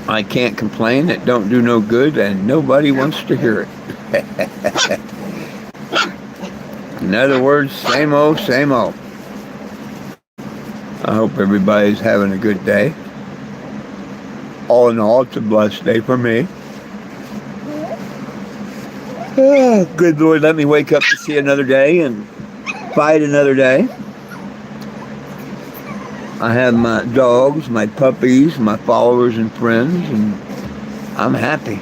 I can't complain. It don't do no good, and nobody wants to hear it. In other words, same old, same old. I hope everybody's having a good day. All in all, it's a blessed day for me. Oh, good Lord, let me wake up to see another day and fight another day. I have my dogs, my puppies, my followers and friends, and I'm happy.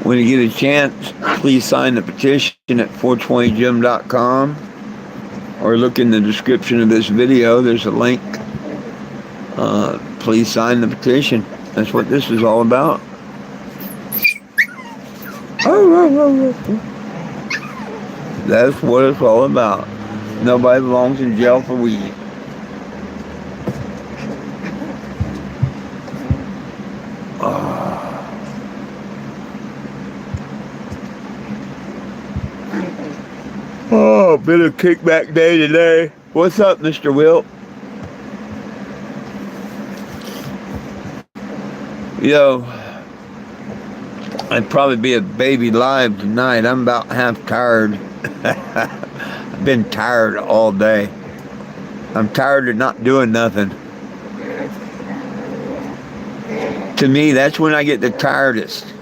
When you get a chance, please sign the petition at 420gym.com or look in the description of this video. There's a link. Please sign the petition. That's what this is all about. That's what it's all about. Nobody belongs in jail for weed. Oh, bit of kickback day today. What's up, Mr. Wilt? I'd probably be a baby live tonight. I'm about half tired. I've been tired all day. I'm tired of not doing nothing. To me, that's when I get the tiredest.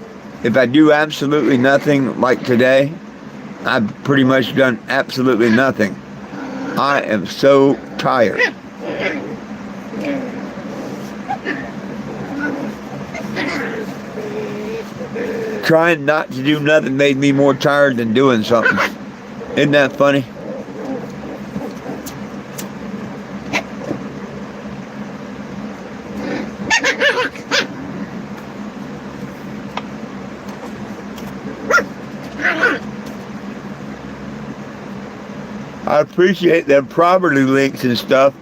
If I do absolutely nothing like today, I've pretty much done absolutely nothing. I am so tired. Trying not to do nothing made me more tired than doing something. Isn't that funny? I appreciate them property links and stuff.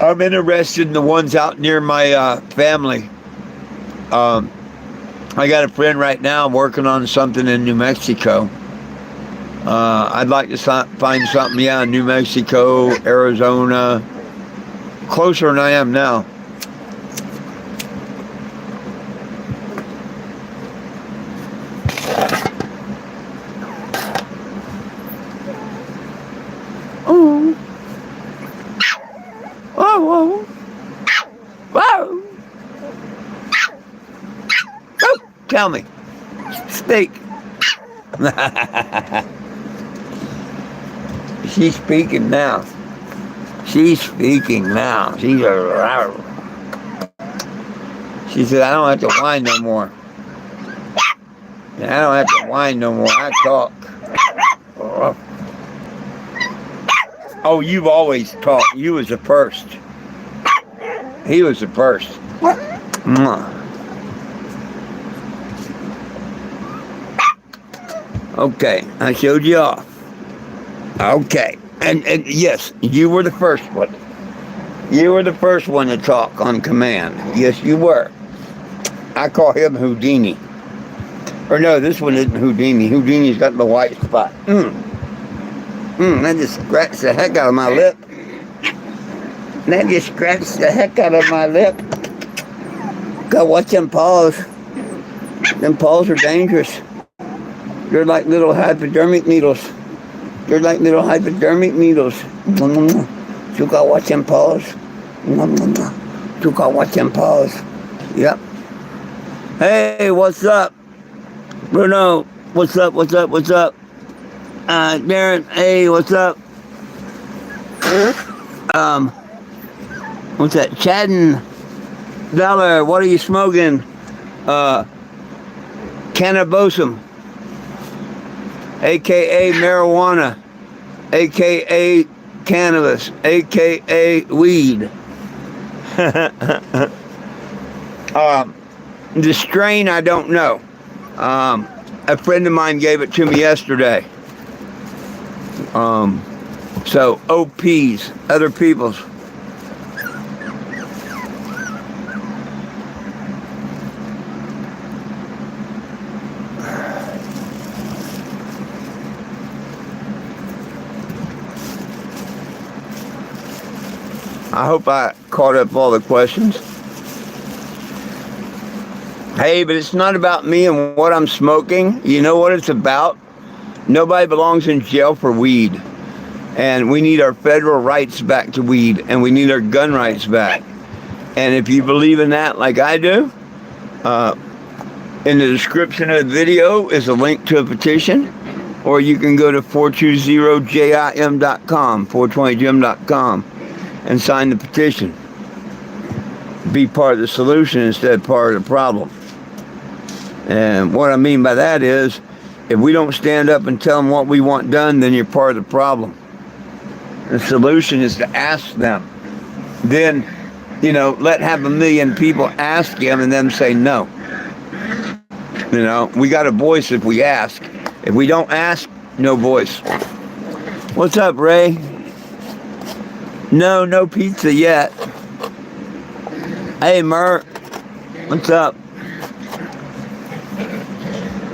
I'm interested in the ones out near my family. I got a friend right now working on something in New Mexico. I'd like to find something, in New Mexico, Arizona, closer than I am now. Tell me. Speak. She's speaking now. She's speaking now. She said, I don't have to whine no more. I don't have to whine no more. I talk. Oh, you've always talked. You was the first. He was the first. Okay, I showed you off. Okay, and yes, you were the first one. You were the first one to talk on command. Yes, you were. I call him Houdini. Or no, this one isn't Houdini. Houdini's got the white spot. That just scratched the heck out of my lip. That just scratched the heck out of my lip. Gotta watch them paws. Them paws are dangerous. They're like little hypodermic needles. They're like little hypodermic needles. You gotta watch them paws. You gotta watch them paws. Yep. Hey, what's up? Bruno, what's up? Darren, hey, what's up? What's that? Chadden Dollar, what are you smoking? Cannabosum, aka marijuana, aka cannabis, aka weed. The strain I don't know. A friend of mine gave it to me yesterday. So OPs, other people's. I hope I caught up all the questions. Hey, but it's not about me and what I'm smoking. You know what it's about? Nobody belongs in jail for weed. And we need our federal rights back to weed. And we need our gun rights back. And if you believe in that like I do, in the description of the video is a link to a petition. Or you can go to 420jim.com, 420jim.com, and sign the petition. Be part of the solution instead of part of the problem. And what I mean by that is, if we don't stand up and tell them what we want done, then you're part of the problem. The solution is to ask them. Then, let have 1 million people ask him and them say no. We got a voice if we ask. If we don't ask, no voice. What's up, Ray? No pizza yet. Hey, Mert. What's up?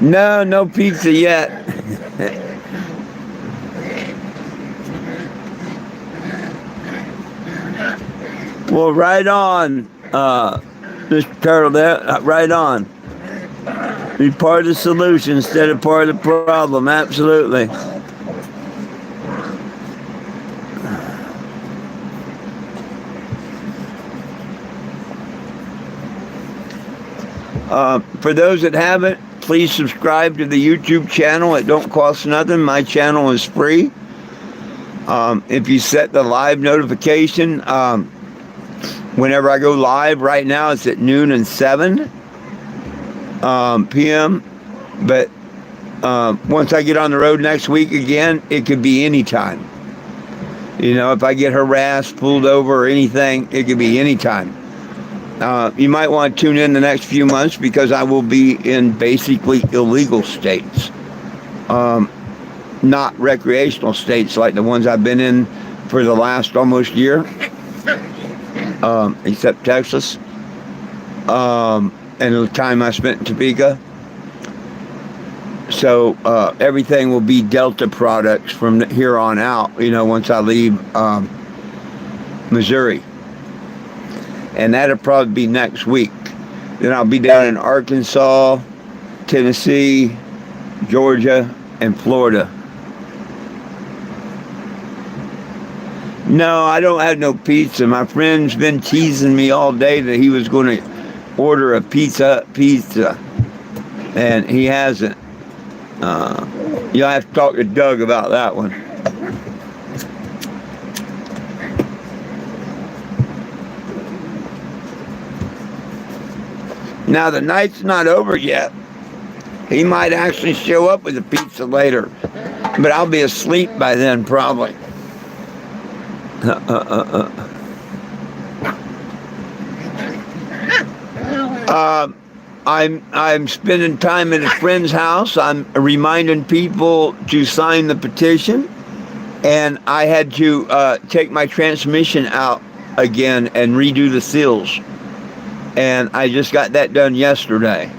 No pizza yet. Well, right on, Mr. Turtle there. Right on. Be part of the solution instead of part of the problem. Absolutely. For those that haven't, please subscribe to the YouTube channel. It don't cost nothing. My channel is free. If you set the live notification, whenever I go live, right now it's at noon and 7 p.m. But once I get on the road next week again, it could be any time. If I get harassed, pulled over, or anything, it could be any time. You might want to tune in the next few months because I will be in basically illegal states. Not recreational states like the ones I've been in for the last almost year. Except Texas. And the time I spent in Topeka. So everything will be Delta products from here on out, once I leave Missouri. And that'll probably be next week. Then I'll be down in Arkansas, Tennessee, Georgia, and Florida. No, I don't have no pizza. My friend's been teasing me all day that he was going to order a pizza, and he hasn't. You'll have to talk to Doug about that one. Now, the night's not over yet. He might actually show up with a pizza later, but I'll be asleep by then, probably. I'm spending time at a friend's house. I'm reminding people to sign the petition, and I had to take my transmission out again and redo the seals. And I just got that done yesterday.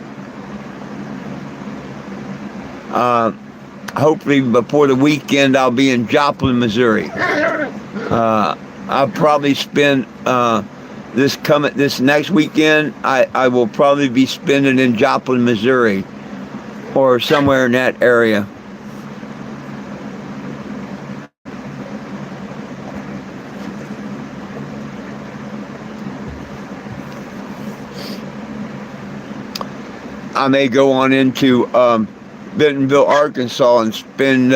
Hopefully before the weekend I'll be in Joplin, Missouri. I'll probably spend this next weekend. I will probably be spending in Joplin, Missouri, or somewhere in that area. I may go on into Bentonville, Arkansas, and spend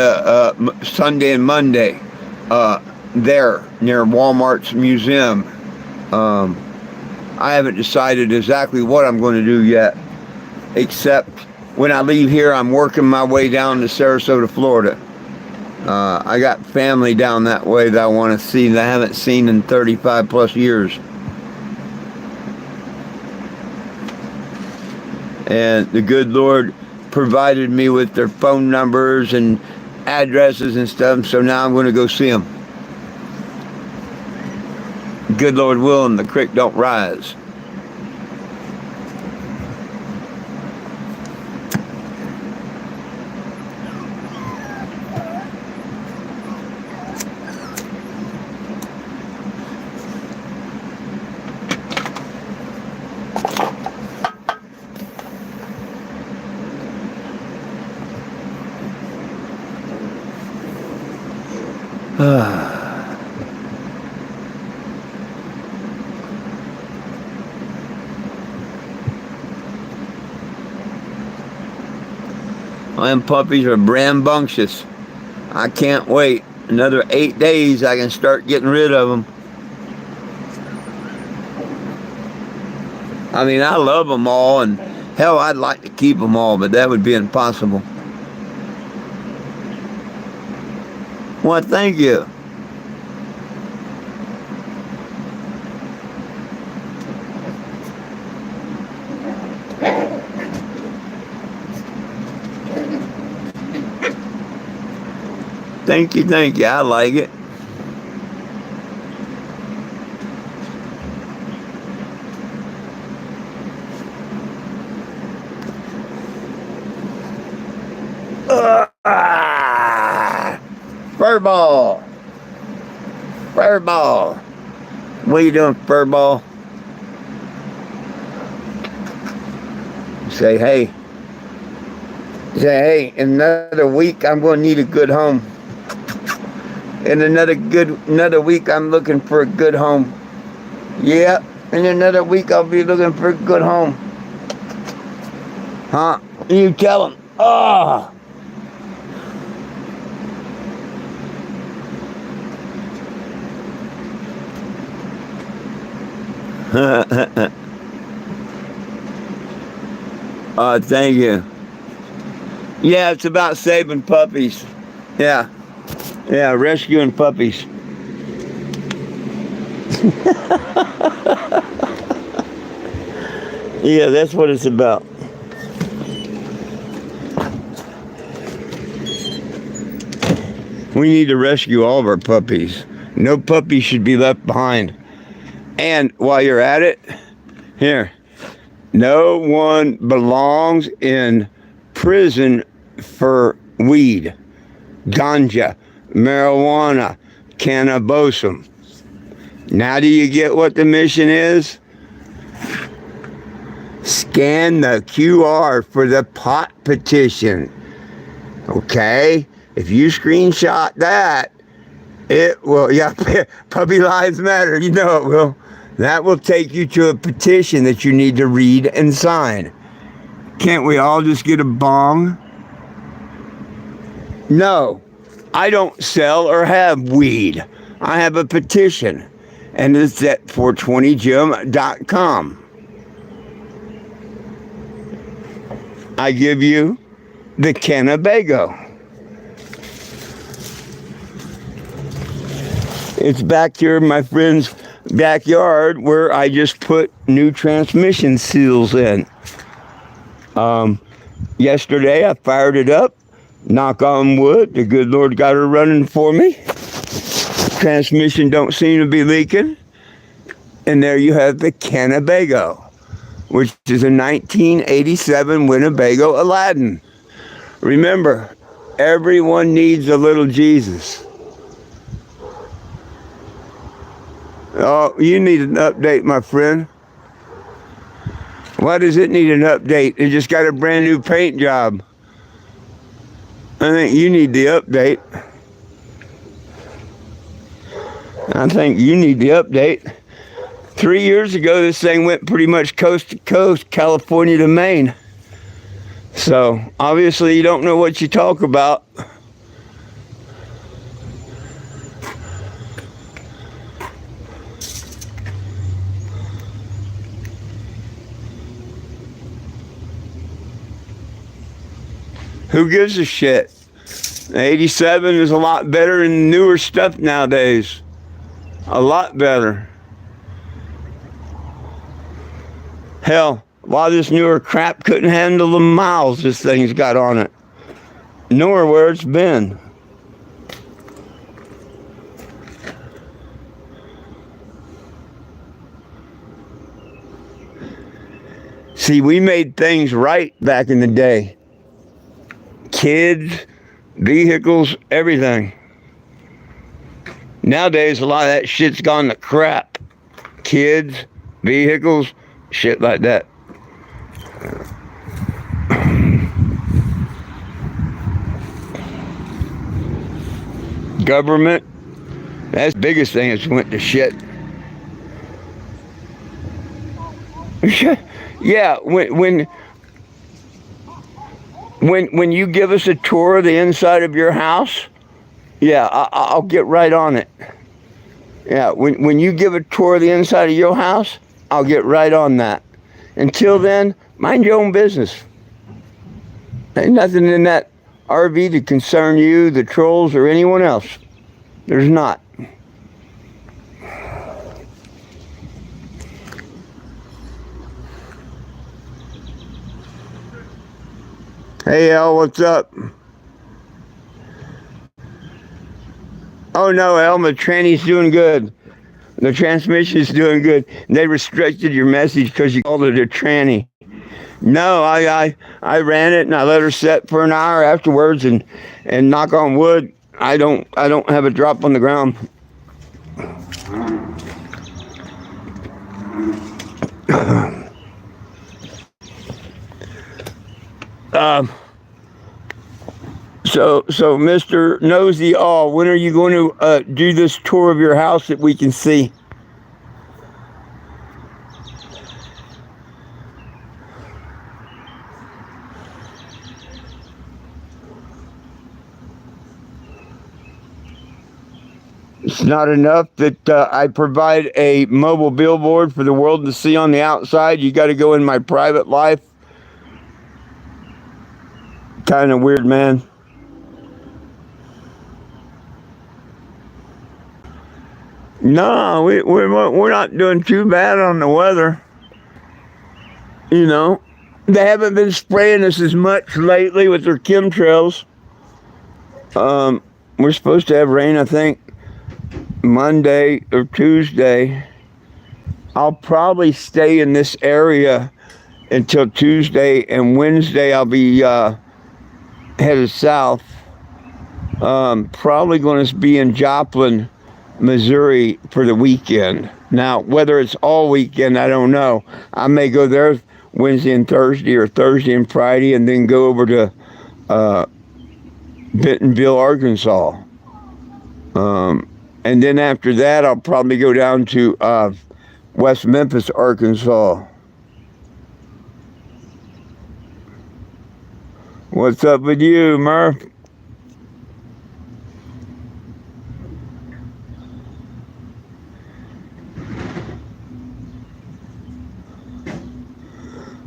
Sunday and Monday there near Walmart's museum. I haven't decided exactly what I'm going to do yet, except when I leave here, I'm working my way down to Sarasota, Florida. I got family down that way that I want to see that I haven't seen in 35 plus years. And the good Lord provided me with their phone numbers and addresses and stuff, so now I'm going to go see them. Good Lord willing, the creek don't rise. Them puppies are rambunctious. I can't wait. Another 8 days, I can start getting rid of them. I mean, I love them all, and hell, I'd like to keep them all, but that would be impossible. Well, thank you. Thank you, thank you. I like it. Furball. Furball. What are you doing, Furball? Say, hey. Say, hey, in another week, I'm going to need a good home. In another week, I'm looking for a good home. Yeah, in another week, I'll be looking for a good home. Huh? You tell him. Oh. Thank you. Yeah, it's about saving puppies. Yeah, rescuing puppies. Yeah, that's what it's about. We need to rescue all of our puppies. No puppy should be left behind. And while you're at it, here, no one belongs in prison for weed, ganja, marijuana, cannabisum. Now do you get what the mission is? Scan the QR for the pot petition. Okay? If you screenshot that, it will, yeah, Puppy Lives Matter, you know it will. That will take you to a petition that you need to read and sign. Can't we all just get a bong? No, I don't sell or have weed. I have a petition, and it's at 420jim.com. I give you the Kennebago. It's back here in my friend's backyard where I just put new transmission seals in. Yesterday I fired it up. Knock on wood, the good Lord got her running for me. Transmission don't seem to be leaking. And there you have the Kennebago, which is a 1987 Winnebago Aladdin. Remember, everyone needs a little Jesus. Oh, you need an update, my friend. Why does it need an update? It just got a brand new paint job. I think you need the update. I think you need the update. 3 years ago, this thing went pretty much coast to coast, California to Maine. So, obviously, you don't know what you talk about. Who gives a shit? 87 is a lot better than newer stuff nowadays. A lot better. Hell, a lot of this newer crap couldn't handle the miles this thing's got on it. Nor where it's been. See, we made things right back in the day. Kids, vehicles, everything. Nowadays, a lot of that shit's gone to crap. Kids, vehicles, shit like that. Government, that's the biggest thing that's went to shit. Yeah, when When you give us a tour of the inside of your house, yeah, I'll get right on it. Yeah, when you give a tour of the inside of your house, I'll get right on that. Until then, mind your own business. Ain't nothing in that RV to concern you, the trolls, or anyone else. There's not. Hey, El, what's up? Oh, no, El, the tranny's doing good. The transmission's doing good. They restricted your message because you called it a tranny. No, I ran it and I let her set for an hour afterwards, and knock on wood, I don't have a drop on the ground. So Mr. Nosy All, when are you going to do this tour of your house that we can see? It's not enough that I provide a mobile billboard for the world to see on the outside. You got to go in my private life. Kind of weird, man. No, we're not doing too bad on the weather. You know, they haven't been spraying us as much lately with their chemtrails. We're supposed to have rain, I think, Monday or Tuesday. I'll probably stay in this area until Tuesday, and Wednesday I'll be headed south. Probably going to be in Joplin, Missouri for the weekend. Now, whether it's all weekend, I don't know. I may go there Wednesday and Thursday, or Thursday and Friday, and then go over to Bentonville, Arkansas. And then after that, I'll probably go down to West Memphis, Arkansas. What's up with you, Murph?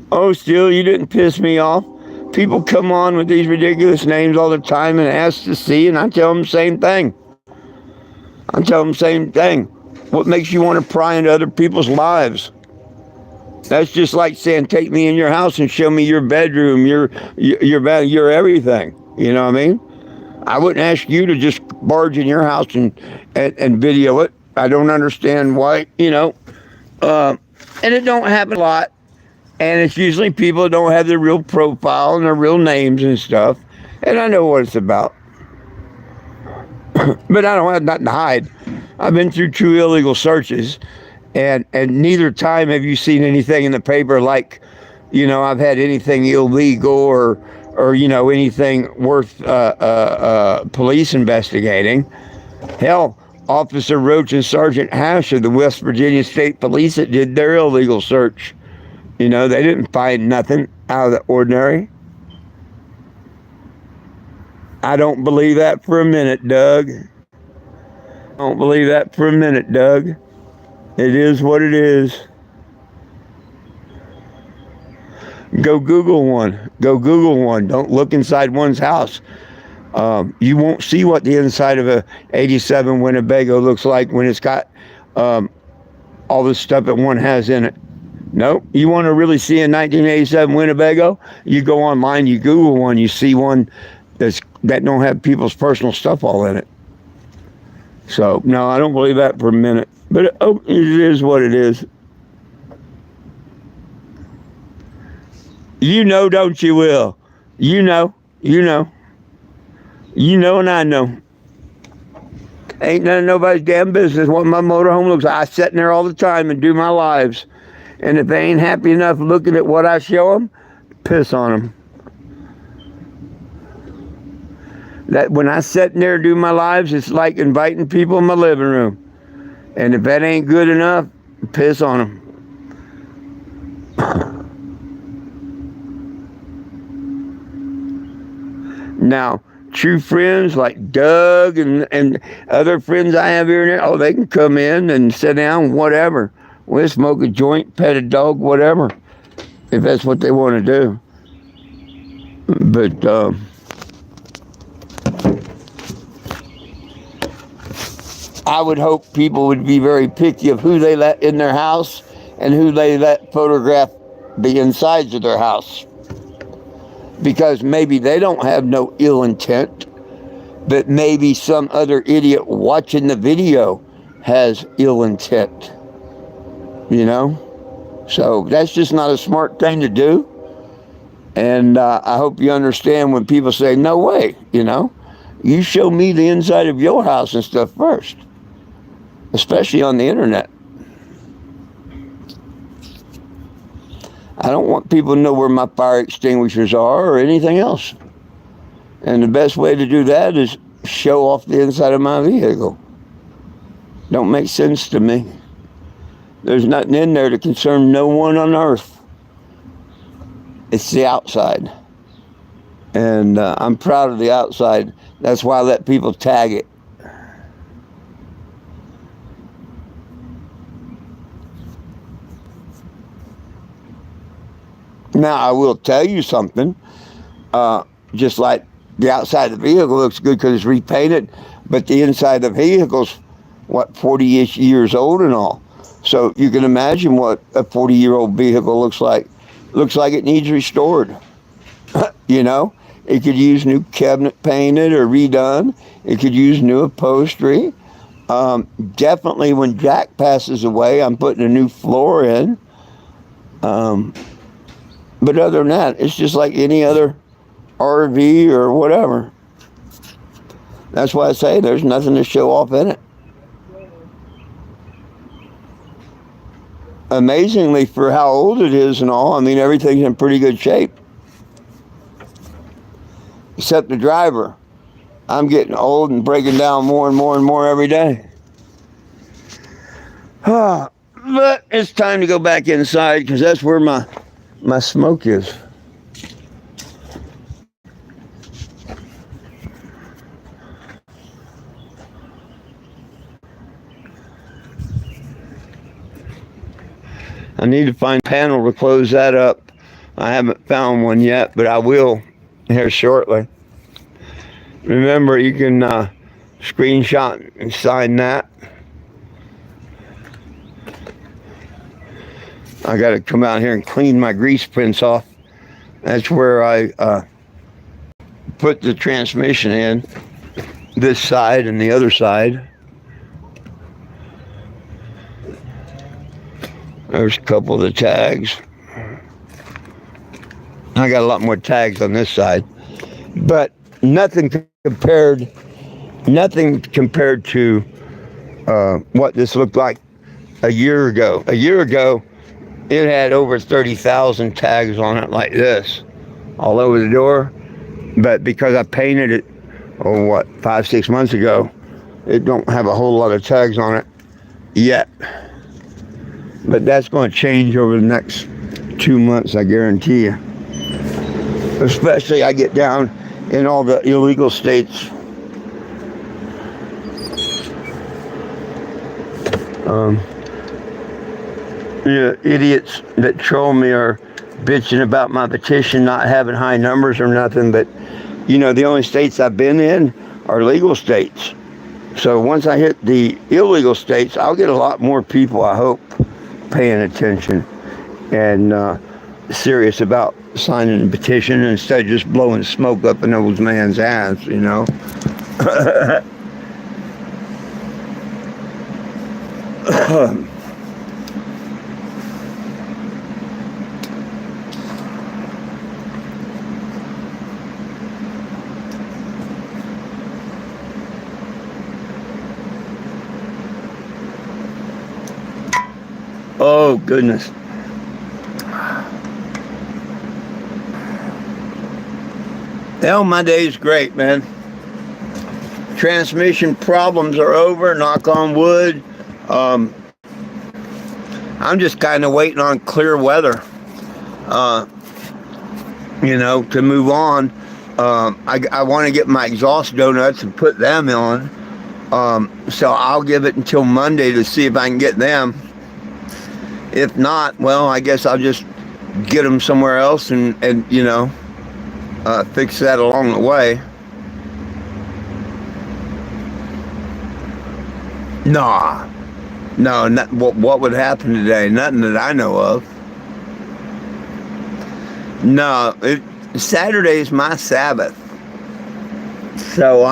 Oh, still, you didn't piss me off. People come on with these ridiculous names all the time and ask to see, and I tell them the same thing. What makes you want to pry into other people's lives? That's just like saying, take me in your house and show me your bedroom, your everything. You know what I mean? I wouldn't ask you to just barge in your house and video it. I don't understand why, and it don't happen a lot. And it's usually people that don't have their real profile and their real names and stuff. And I know what it's about. But I don't have nothing to hide. I've been through 2 illegal searches, and neither time have you seen anything in the paper like, I've had anything illegal or anything worth police investigating. Hell, Officer Roach and Sergeant Hash of the West Virginia State Police that did their illegal search, they didn't find nothing out of the ordinary. I don't believe that for a minute, Doug. Don't believe that for a minute, Doug. It is what it is. Go Google one. Don't look inside one's house. You won't see what the inside of a 87 Winnebago looks like when it's got all the stuff that one has in it. Nope. You want to really see a 1987 Winnebago? You go online, you Google one, you see one that don't have people's personal stuff all in it. So, no, I don't believe that for a minute. But it is what it is. Don't you, Will? You know, and I know. Ain't none of nobody's damn business what my motorhome looks like. I sit in there all the time and do my lives. And if they ain't happy enough looking at what I show them, piss on them. That when I sit in there and do my lives, it's like inviting people in my living room. And if that ain't good enough, piss on them. Now, true friends like Doug and other friends I have here and there, oh, they can come in and sit down, whatever. We'll smoke a joint, pet a dog, whatever, if that's what they want to do. But I would hope people would be very picky of who they let in their house and who they let photograph the insides of their house. Because maybe they don't have no ill intent, but maybe some other idiot watching the video has ill intent. You know? So that's just not a smart thing to do. And I hope you understand when people say, no way, you know? You show me the inside of your house and stuff first. Especially on the internet. I don't want people to know where my fire extinguishers are or anything else. And the best way to do that is show off the inside of my vehicle. Don't make sense to me. There's nothing in there to concern no one on earth. It's the outside. And I'm proud of the outside. That's why I let people tag it. Now, I will tell you something. Just like the outside of the vehicle looks good because it's repainted, but the inside of the vehicle's, 40-ish years old and all. So you can imagine what a 40-year-old vehicle looks like. Looks like it needs restored. You know? It could use new cabinet painted or redone. It could use new upholstery. Definitely when Jack passes away, I'm putting a new floor in. But other than that, it's just like any other RV or whatever. That's why I say there's nothing to show off in it. Amazingly, for how old it is and all, I mean, everything's in pretty good shape. Except the driver. I'm getting old and breaking down more and more and more every day. But it's time to go back inside because that's where my smoke is. I need to find a panel to close that up. I haven't found one yet, but I will here shortly. Remember, you can screenshot and sign that. I got to come out here and clean my grease prints off. That's where I put the transmission in, this side and the other side. There's a couple of the tags. I got a lot more tags on this side, but nothing compared to what this looked like a year ago. A year ago, it had over 30,000 tags on it like this, all over the door. But because I painted it, 5-6 months ago, it don't have a whole lot of tags on it yet. But that's going to change over the next 2 months, I guarantee you. Especially I get down in all the illegal states. The idiots that troll me are bitching about my petition not having high numbers or nothing, but you know, the only states I've been in are legal states. So once I hit the illegal states, I'll get a lot more people, I hope, paying attention and serious about signing a petition instead of just blowing smoke up an old man's ass, you know. Oh, goodness. Hell, my day's great, man. Transmission problems are over, knock on wood. I'm just kind of waiting on clear weather, you know, to move on. I want to get my exhaust donuts and put them on. So I'll give it until Monday to see if I can get them. If not, well, I guess I'll just get them somewhere else and fix that along the way. Nah, no, what would happen today? Nothing that I know of. No, Saturday is my Sabbath. So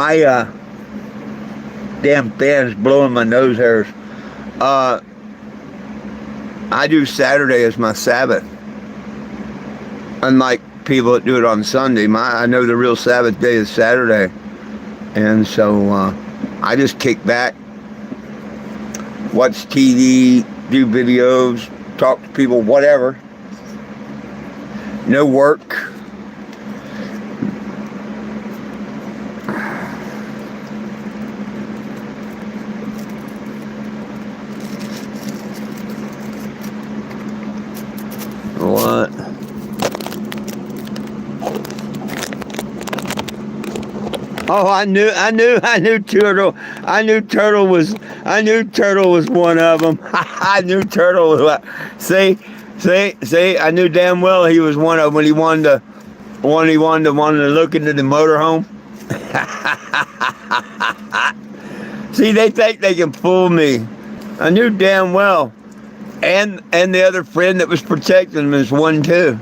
damn fan's blowing my nose hairs. I do Saturday as my Sabbath. Unlike people that do it on Sunday, I know the real Sabbath day is Saturday. And so I just kick back, watch TV, do videos, talk to people, whatever. No work. What? Oh, I knew Turtle. I knew Turtle was one of them. I knew Turtle was what. See, I knew damn well he was one of them when he wanted to look into the motorhome. See, they think they can fool me. I knew damn well. And the other friend that was protecting him is one too.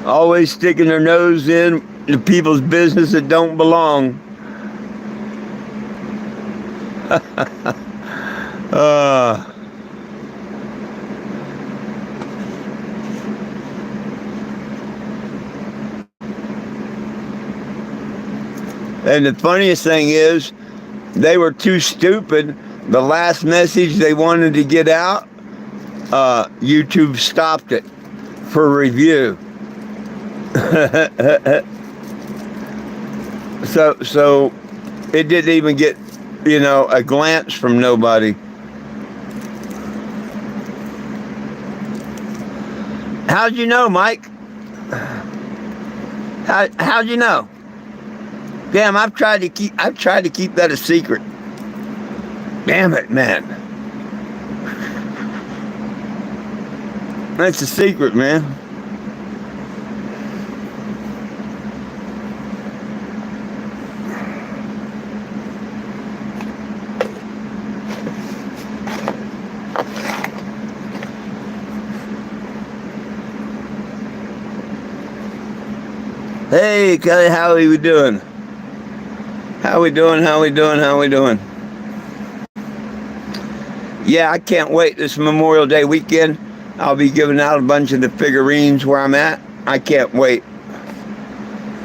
Always sticking their nose in to people's business that don't belong. And the funniest thing is, they were too stupid. The last message they wanted to get out, YouTube stopped it for review. So it didn't even get, a glance from nobody. How'd you know, Mike? How'd you know? Damn, I've tried to keep that a secret. Damn it, man. That's a secret, man. Hey, Kelly, how are you doing? How we doing? Yeah, I can't wait. This Memorial Day weekend, I'll be giving out a bunch of the figurines where I'm at. I can't wait.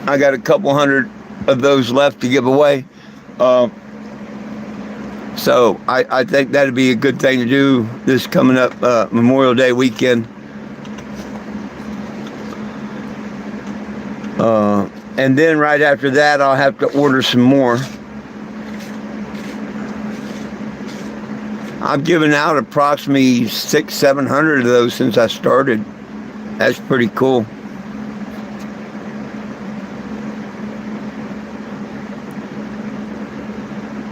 I got a couple hundred of those left to give away. So I think that'd be a good thing to do this coming up Memorial Day weekend. And then right after that, I'll have to order some more. I've given out approximately 600-700 of those since I started. That's pretty cool.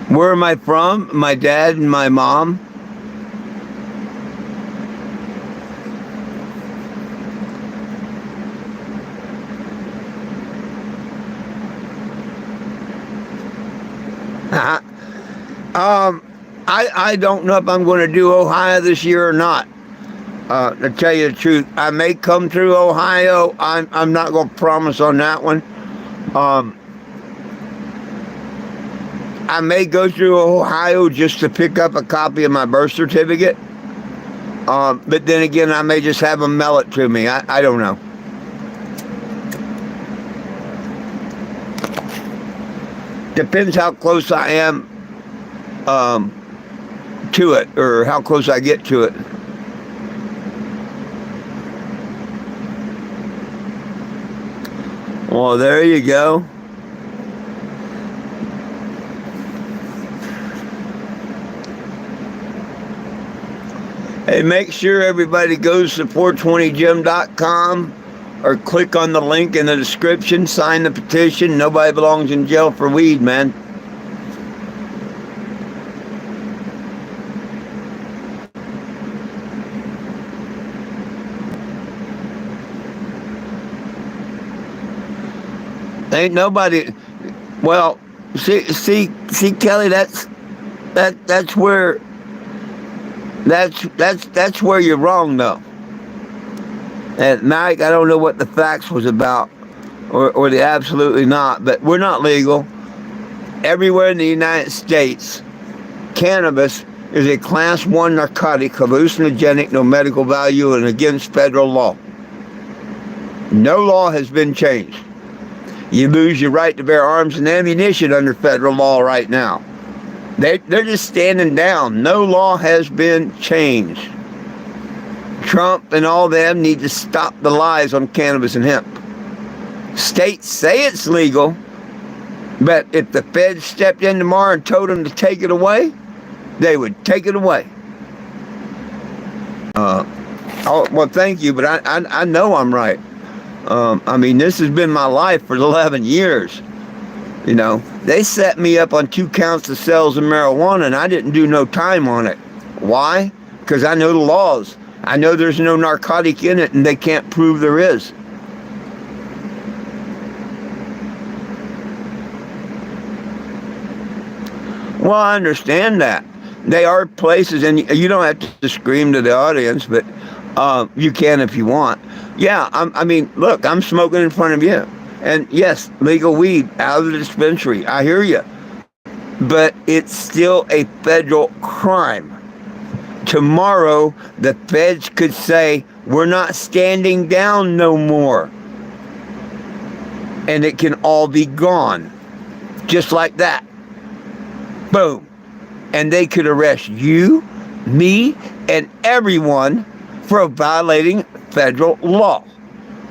Where am I from? My dad and my mom. I don't know if I'm going to do Ohio this year or not. To tell you the truth, I may come through Ohio. I'm not going to promise on that one. I may go through Ohio just to pick up a copy of my birth certificate. But then again, I may just have them mail it to me. I don't know. Depends how close I am to it, or how close I get to it. Well, there you go. Hey, make sure everybody goes to 420gym.com or click on the link in the description, sign the petition. Nobody belongs in jail for weed, man. Ain't nobody. Well, see, Kelly. That's where that's where you're wrong, though. And Mike, I don't know what the facts was about, or the absolutely not. But we're not legal everywhere in the United States. Cannabis is a Class 1 narcotic, hallucinogenic, no medical value, and against federal law. No law has been changed. You lose your right to bear arms and ammunition under federal law right now. They're just standing down. No law has been changed. Trump and all them need to stop the lies on cannabis and hemp. States say it's legal, but if the feds stepped in tomorrow and told them to take it away, they would take it away. Oh, well, thank you, but I know I'm right. I mean, this has been my life for 11 years. You know, they set me up on 2 counts of sales of marijuana, and I didn't do no time on it. Why? Because I know the laws. I know there's no narcotic in it, and they can't prove there is. Well, I understand that. They are places, and you don't have to scream to the audience, but you can if you want. Yeah, I mean, look, I'm smoking in front of you. And yes, legal weed out of the dispensary. I hear you. But it's still a federal crime. Tomorrow, the feds could say, we're not standing down no more. And it can all be gone. Just like that. Boom. And they could arrest you, me, and everyone for violating federal law.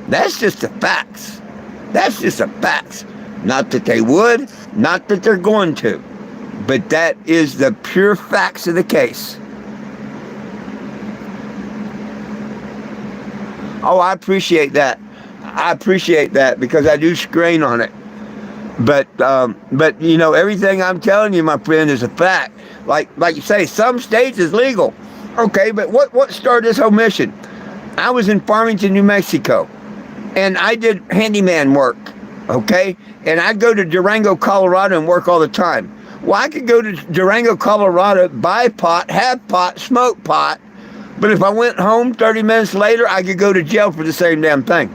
That's just the facts. That's just the facts. Not that they would, not that they're going to, but that is the pure facts of the case. Oh, I appreciate that. I appreciate that because I do strain on it. But you know, everything I'm telling you, my friend, is a fact. Like you say, some states is legal. Okay, but what started this whole mission? I was in Farmington, New Mexico, and I did handyman work, okay? And I'd go to Durango, Colorado and work all the time. Well, I could go to Durango, Colorado, buy pot, have pot, smoke pot, but if I went home 30 minutes later, I could go to jail for the same damn thing.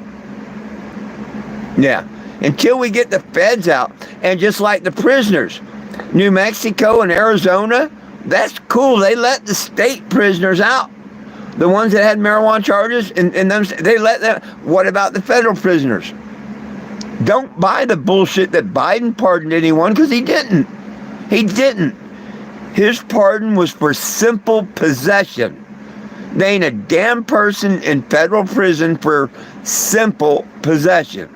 Yeah, until we get the feds out. And just like the prisoners, New Mexico and Arizona, that's cool. They let the state prisoners out. The ones that had marijuana charges, and them, they let them. What about the federal prisoners? Don't buy the bullshit that Biden pardoned anyone, because he didn't. He didn't. His pardon was for simple possession. They ain't a damn person in federal prison for simple possession.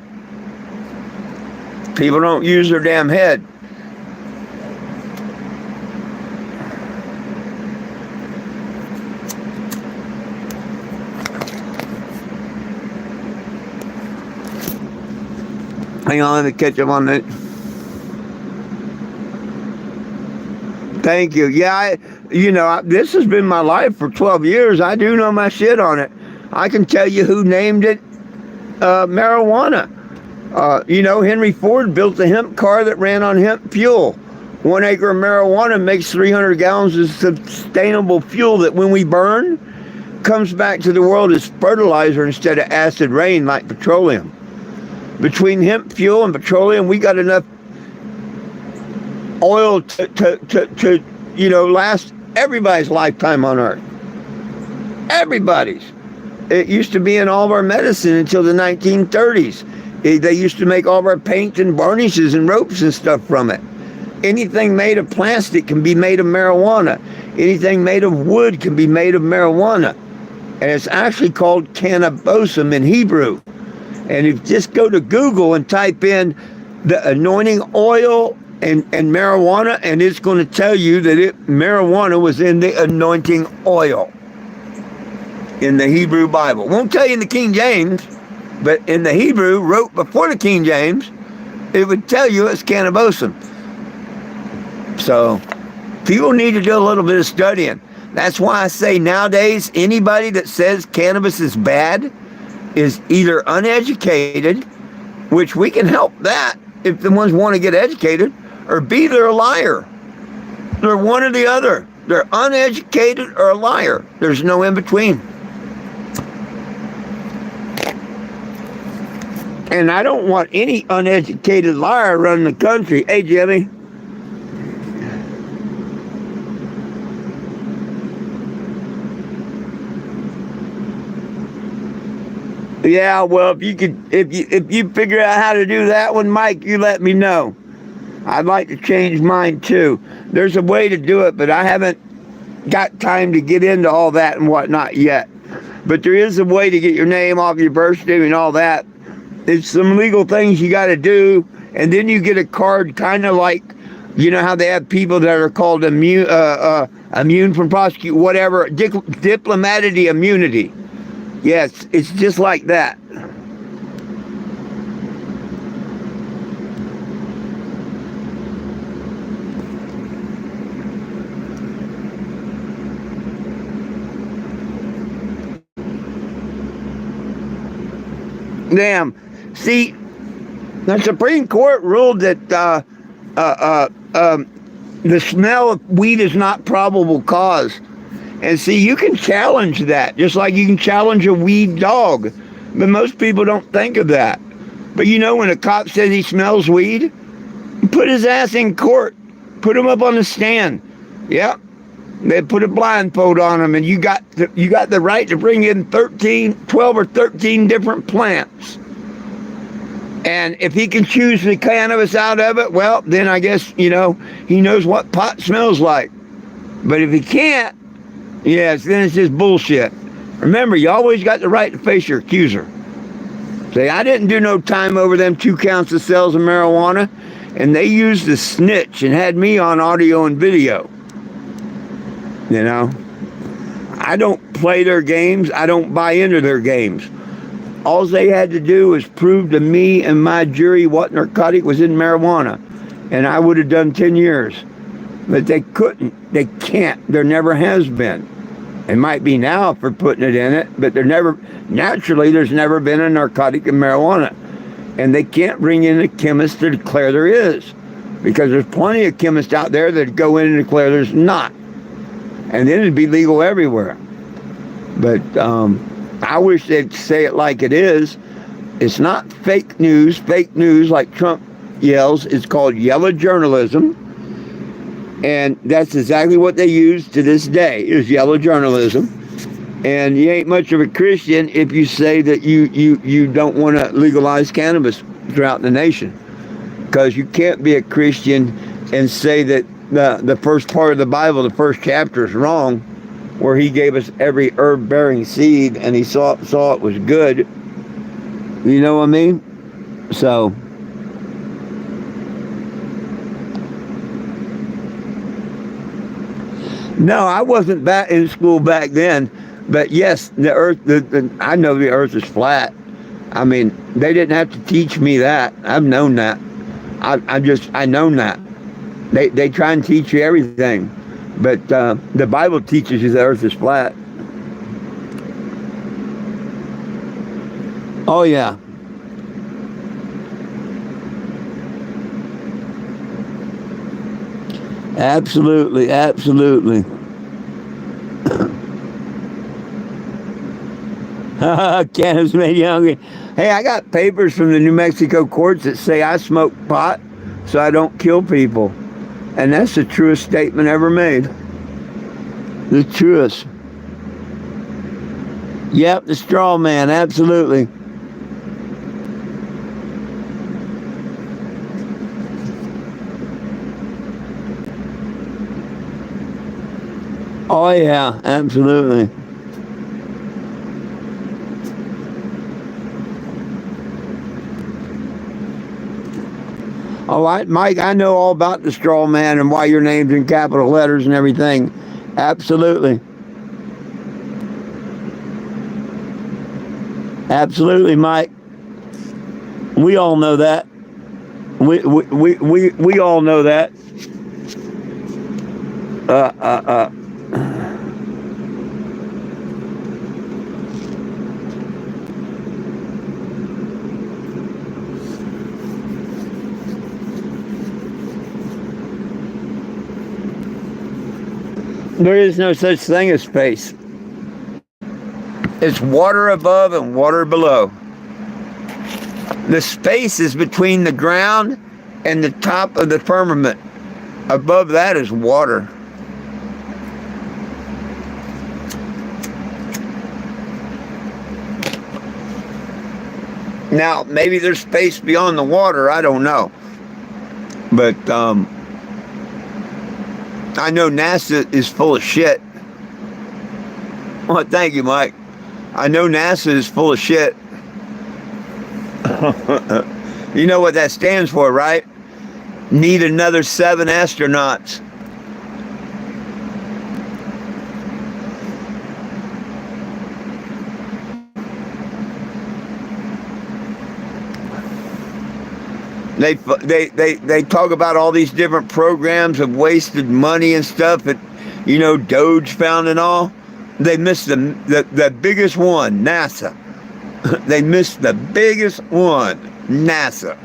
People don't use their damn head. Hang on, let me catch up on that. Thank you. Yeah, this has been my life for 12 years. I do know my shit on it. I can tell you who named it marijuana. Henry Ford built a hemp car that ran on hemp fuel. 1 acre of marijuana makes 300 gallons of sustainable fuel that when we burn, comes back to the world as fertilizer instead of acid rain like petroleum. Between hemp fuel and petroleum, we got enough oil to last everybody's lifetime on Earth. Everybody's. It used to be in all of our medicine until the 1930s. They used to make all of our paint and varnishes and ropes and stuff from it. Anything made of plastic can be made of marijuana. Anything made of wood can be made of marijuana. And it's actually called cannabosum in Hebrew. And if you just go to Google and type in the anointing oil and marijuana, and it's going to tell you that marijuana was in the anointing oil in the Hebrew Bible. Won't tell you in the King James, but in the Hebrew, wrote before the King James, it would tell you it's cannabosum. So people need to do a little bit of studying. That's why I say nowadays, anybody that says cannabis is bad is either uneducated, which we can help that if the ones want to get educated, or B, they're a liar. They're one or the other. They're uneducated or a liar. There's no in between. And I don't want any uneducated liar running the country. Hey, Jimmy. Yeah, well, if you figure out how to do that one, Mike, you let me know. I'd like to change mine too. There's a way to do it, but I haven't got time to get into all that and whatnot yet. But there is a way to get your name off your birth certificate and all that. It's some legal things you got to do, and then you get a card, kind of like, you know how they have people that are called immune from prosecution, whatever, diplomatic immunity. Yes, it's just like that. Damn. See, the Supreme Court ruled that the smell of weed is not probable cause. And see, you can challenge that, just like you can challenge a weed dog. But most people don't think of that. But you know, when a cop says he smells weed, put his ass in court. Put him up on the stand. Yep. They put a blindfold on him, and you got the right to bring in 12 or 13 different plants. And if he can choose the cannabis out of it, well, then I guess, he knows what pot smells like. But if he can't, yes, then it's just bullshit. Remember, you always got the right to face your accuser. Say, I didn't do no time over them 2 counts of sales of marijuana, and they used the snitch and had me on audio and video. I don't play their games. I don't buy into their games. All they had to do was prove to me and my jury what narcotic was in marijuana, and I would have done 10 years. But they couldn't. They can't. There never has been. It might be now for putting it in it, but there's never been a narcotic in marijuana. And they can't bring in a chemist to declare there is, because there's plenty of chemists out there that go in and declare there's not. And then it'd be legal everywhere. But I wish they'd say it like it is. It's not fake news. Fake news, like Trump yells, is called yellow journalism. And that's exactly what they use to this day, is yellow journalism. And you ain't much of a Christian if you say that you don't want to legalize cannabis throughout the nation. Because you can't be a Christian and say that the first part of the Bible, the first chapter, is wrong, where he gave us every herb-bearing seed and he saw it was good. You know what I mean? So... No, I wasn't back in school back then, but yes, the earth, I know the earth is flat. I mean, they didn't have to teach me that. I've known that. I known that. They try and teach you everything, but the Bible teaches you the earth is flat. Oh, yeah. Absolutely, absolutely. Cannabis made you hungry. Hey, I got papers from the New Mexico courts that say I smoke pot so I don't kill people. And that's the truest statement ever made. The truest. Yep, the straw man, absolutely. Oh, yeah, absolutely. Oh, Mike, I know all about the straw man and why your name's in capital letters and everything. Absolutely. Absolutely, Mike. We all know that. We all know that. Uh, uh, uh. There is no such thing as space. It's water above and water below. The space is between the ground and the top of the firmament. Above that is water. Now, maybe there's space beyond the water. I don't know. But I know NASA is full of shit. Well, thank you, Mike. I know NASA is full of shit. You know what that stands for, right? Need another 7 astronauts. They talk about all these different programs of wasted money and stuff that, you know, Doge found and all. They missed the biggest one, NASA. They missed the biggest one, NASA.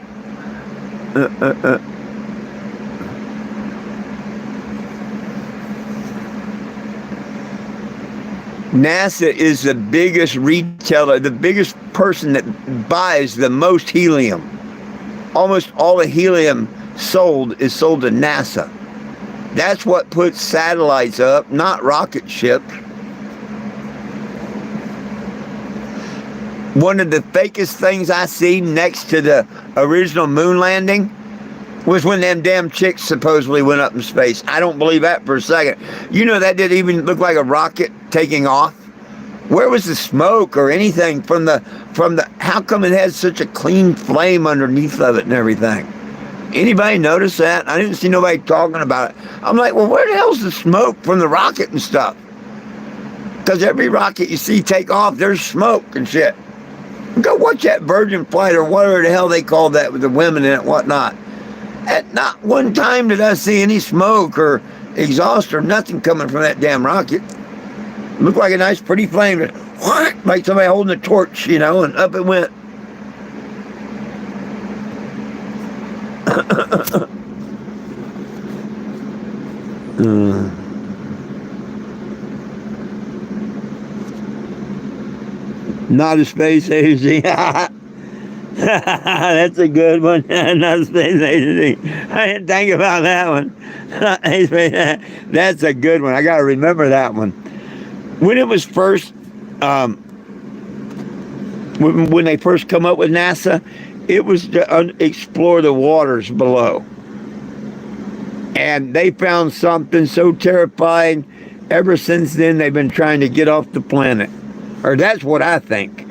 NASA is the biggest retailer, the biggest person that buys the most helium. Almost all the helium sold is sold to NASA. That's what puts satellites up, not rocket ships. One of the fakest things I seen next to the original moon landing was when them damn chicks supposedly went up in space. I don't believe that for a second. You know, that didn't even look like a rocket taking off. Where was the smoke or anything from the, how come it had such a clean flame underneath of it and everything? Anybody notice that? I didn't see nobody talking about it. I'm like, well, where the hell's the smoke from the rocket and stuff? Because every rocket you see take off, there's smoke and shit. Go watch that Virgin flight or whatever the hell they called that with the women in it, whatnot. At not one time did I see any smoke or exhaust or nothing coming from that damn rocket. Looked like a nice, pretty flame. Like somebody holding a torch, you know, and up it went. Not a space agency. That's a good one. Not a space agency. I didn't think about that one. That's a good one. I got to remember that one. When it was first, when they first come up with NASA, it was to explore the waters below. And they found something so terrifying. Ever since then, they've been trying to get off the planet. Or that's what I think.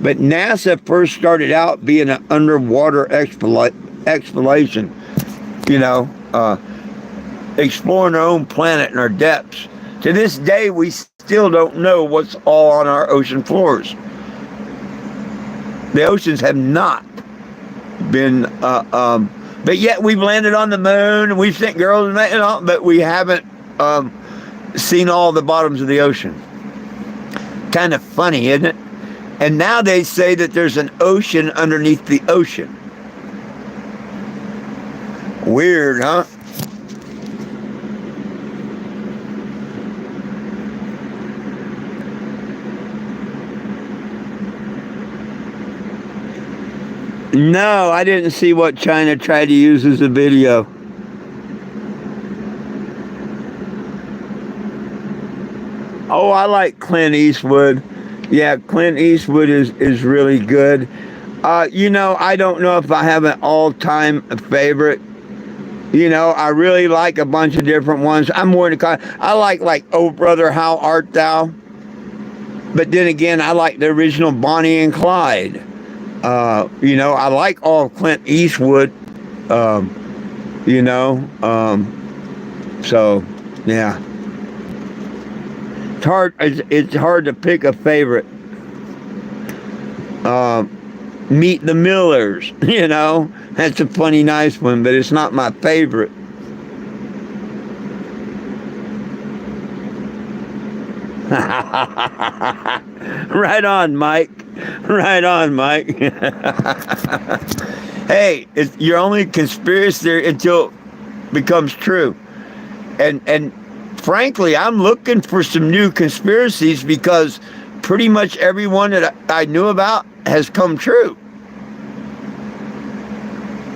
But NASA first started out being an underwater exploration. You know, exploring our own planet and our depths. To this day, we still don't know what's all on our ocean floors. The oceans have not been, but yet we've landed on the moon and we've sent girls and all, but we haven't seen all the bottoms of the ocean. Kind of funny, isn't it? And now they say that there's an ocean underneath the ocean. Weird, huh? No, I didn't see what China tried to use as a video. Oh, I like Clint Eastwood. Yeah, Clint Eastwood is really good. You know, I don't know if I have an all-time favorite. You know, I really like a bunch of different ones. I'm more into, I like Oh Brother, How Art Thou? But then again, I like the original Bonnie and Clyde. You know, I like all of Clint Eastwood. You know, so yeah, it's hard. It's hard to pick a favorite. Meet the Millers. You know, that's a funny, nice one, but it's not my favorite. Right on, Mike. Right on, Mike. Hey, you're only a conspiracy theory until it becomes true. And frankly, I'm looking for some new conspiracies because pretty much everyone that I knew about has come true.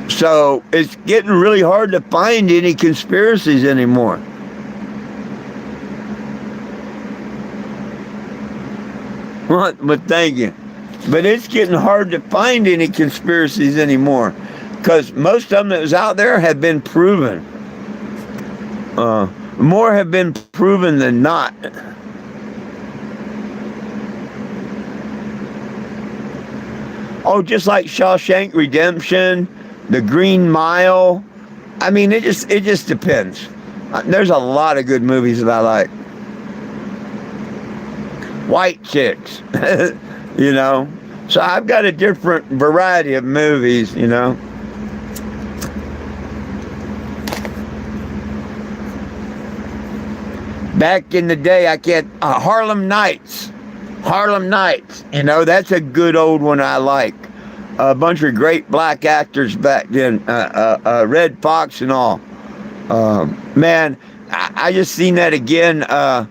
So it's getting really hard to find any conspiracies anymore. Well, thank you. But it's getting hard to find any conspiracies anymore because most of them that was out there have been proven. More have been proven than not. Oh, just like Shawshank Redemption, The Green Mile. I mean, it just depends. There's a lot of good movies that I like. White chicks, you know. So I've got a different variety of movies, you know. Back in the day, Harlem Nights. Harlem Nights, you know, that's a good old one I like. A bunch of great black actors back then, Red Fox and all. Man, I just seen that again a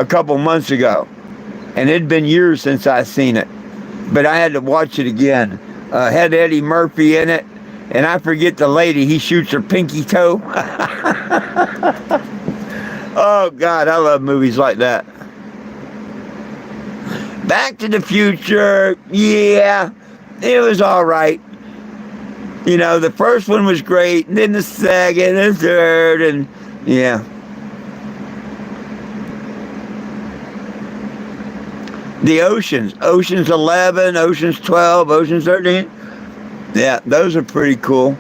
couple months ago. And it'd been years since I seen it. But I had to watch it again. Had Eddie Murphy in it. And I forget the lady, he shoots her pinky toe. Oh, God, I love movies like that. Back to the Future, yeah, it was all right. You know, the first one was great, and then the second, and the third, and yeah. The Oceans 11, Oceans 12, Oceans 13. Yeah, those are pretty cool.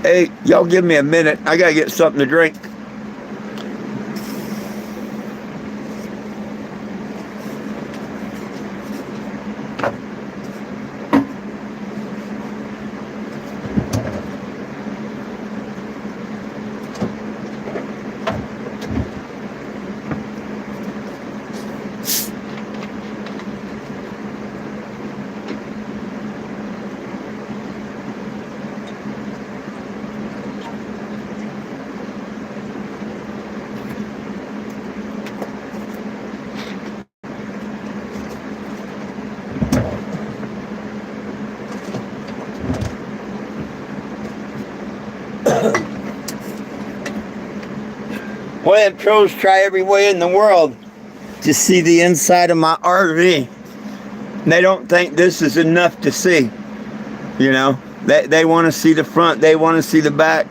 Hey, y'all give me a minute. I gotta get something to drink. Well, them trolls try every way in the world to see the inside of my RV. They don't think this is enough to see. You know, they want to see the front. They want to see the back.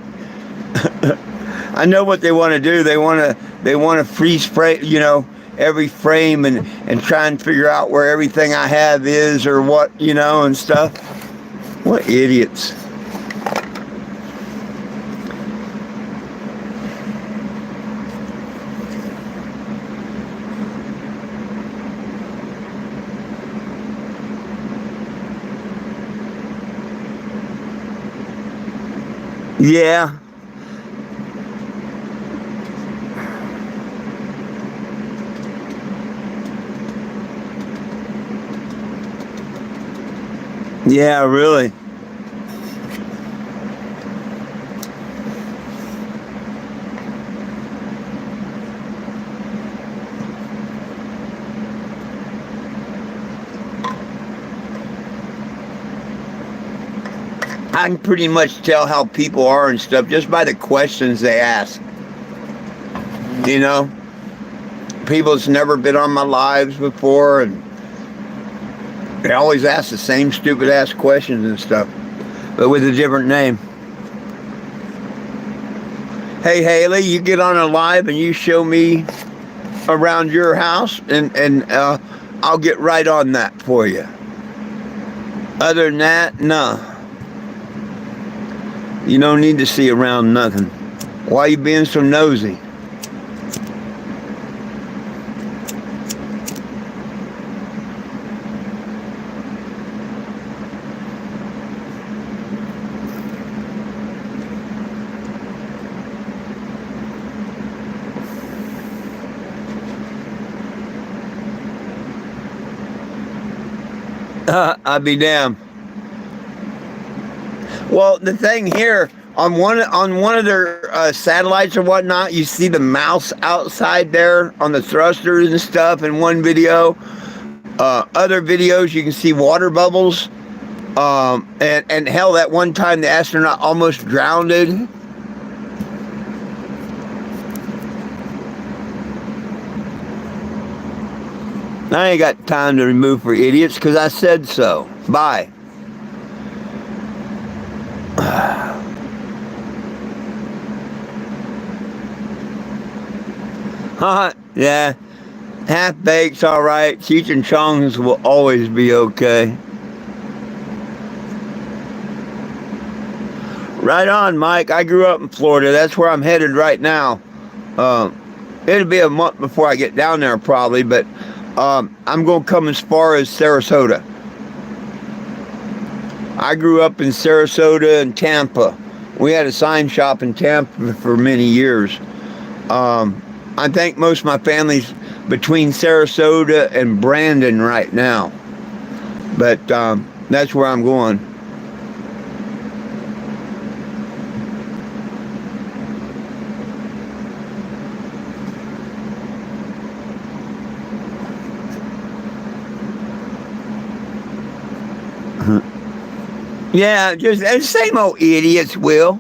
I know what they want to do. They want to freeze frame, you know, every frame and try and figure out where everything I have is or what, you know, and stuff. What idiots. Yeah. Yeah, really. I can pretty much tell how people are and stuff just by the questions they ask. You know, people that's never been on my lives before, and they always ask the same stupid ass questions and stuff, but with a different name. Hey Haley, you get on a live and you show me around your house, and I'll get right on that for you. Other than that, no. You don't need to see around nothing. Why you being so nosy? I'll be damned. Well, the thing here on one of their satellites or whatnot, you see the mouse outside there on the thrusters and stuff. In one video, other videos you can see water bubbles, and hell, that one time the astronaut almost drowned. I ain't got time to remove for idiots because I said so. Bye. Yeah. Half-baked's all right. Cheech and Chong's will always be okay. Right on, Mike. I grew up in Florida. That's where I'm headed right now. It'll be a month before I get down there probably, but I'm going to come as far as Sarasota. I grew up in Sarasota and Tampa. We had a sign shop in Tampa for many years. I think most of my family's between Sarasota and Brandon right now. But that's where I'm going. Yeah, just the same old idiots, Will.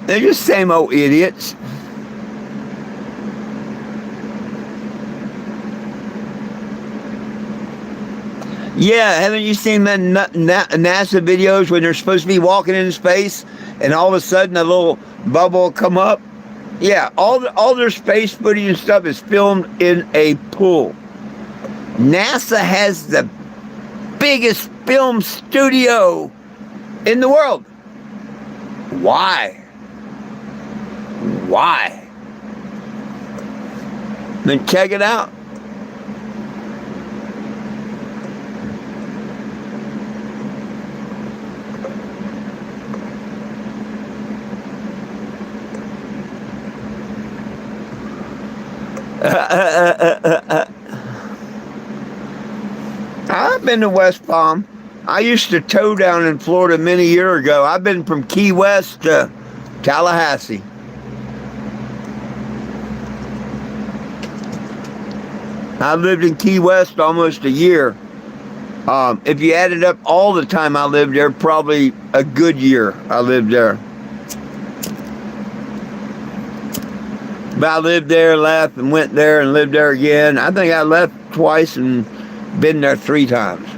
They're just same old idiots. Yeah, haven't you seen the NASA videos when they're supposed to be walking in space and all of a sudden a little bubble will come up? Yeah, all their space footage and stuff is filmed in a pool. NASA has the biggest film studio in the world. Why? Why? Then check it out. I've been to West Palm. I used to tow down in Florida many years ago. I've been from Key West to Tallahassee. I lived in Key West almost a year. If you added up all the time I lived there, probably a good year I lived there. But I lived there, left, and went there and lived there again. I think I left twice and been there 3 times.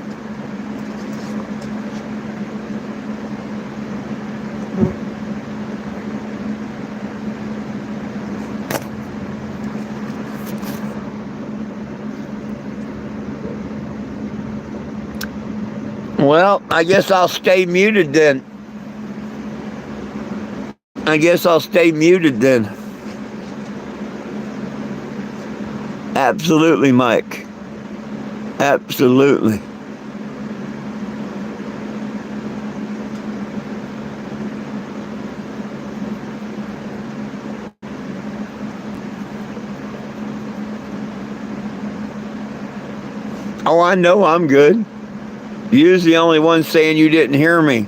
Well, I guess I'll stay muted then. Absolutely, Mike. Absolutely. Oh, I know I'm good. You're the only one saying you didn't hear me.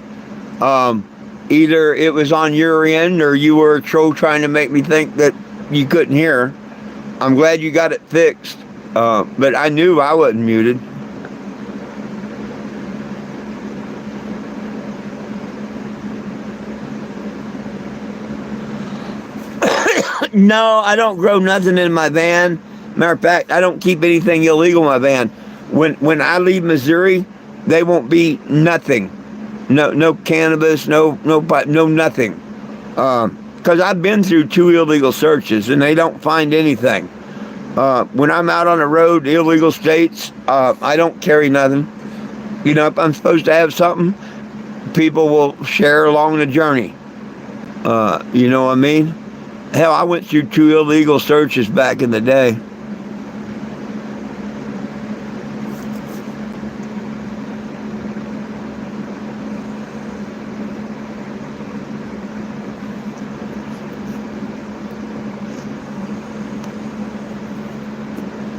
Either it was on your end or you were a troll trying to make me think that you couldn't hear. I'm glad you got it fixed. But I knew I wasn't muted. No, I don't grow nothing in my van. Matter of fact, I don't keep anything illegal in my van. When I leave Missouri, they won't be nothing. No cannabis, no nothing. because I've been through 2 illegal searches and they don't find anything. When I'm out on the road, illegal states, I don't carry nothing. You know, if I'm supposed to have something, people will share along the journey. You know what I mean? Hell, I went through 2 illegal searches back in the day.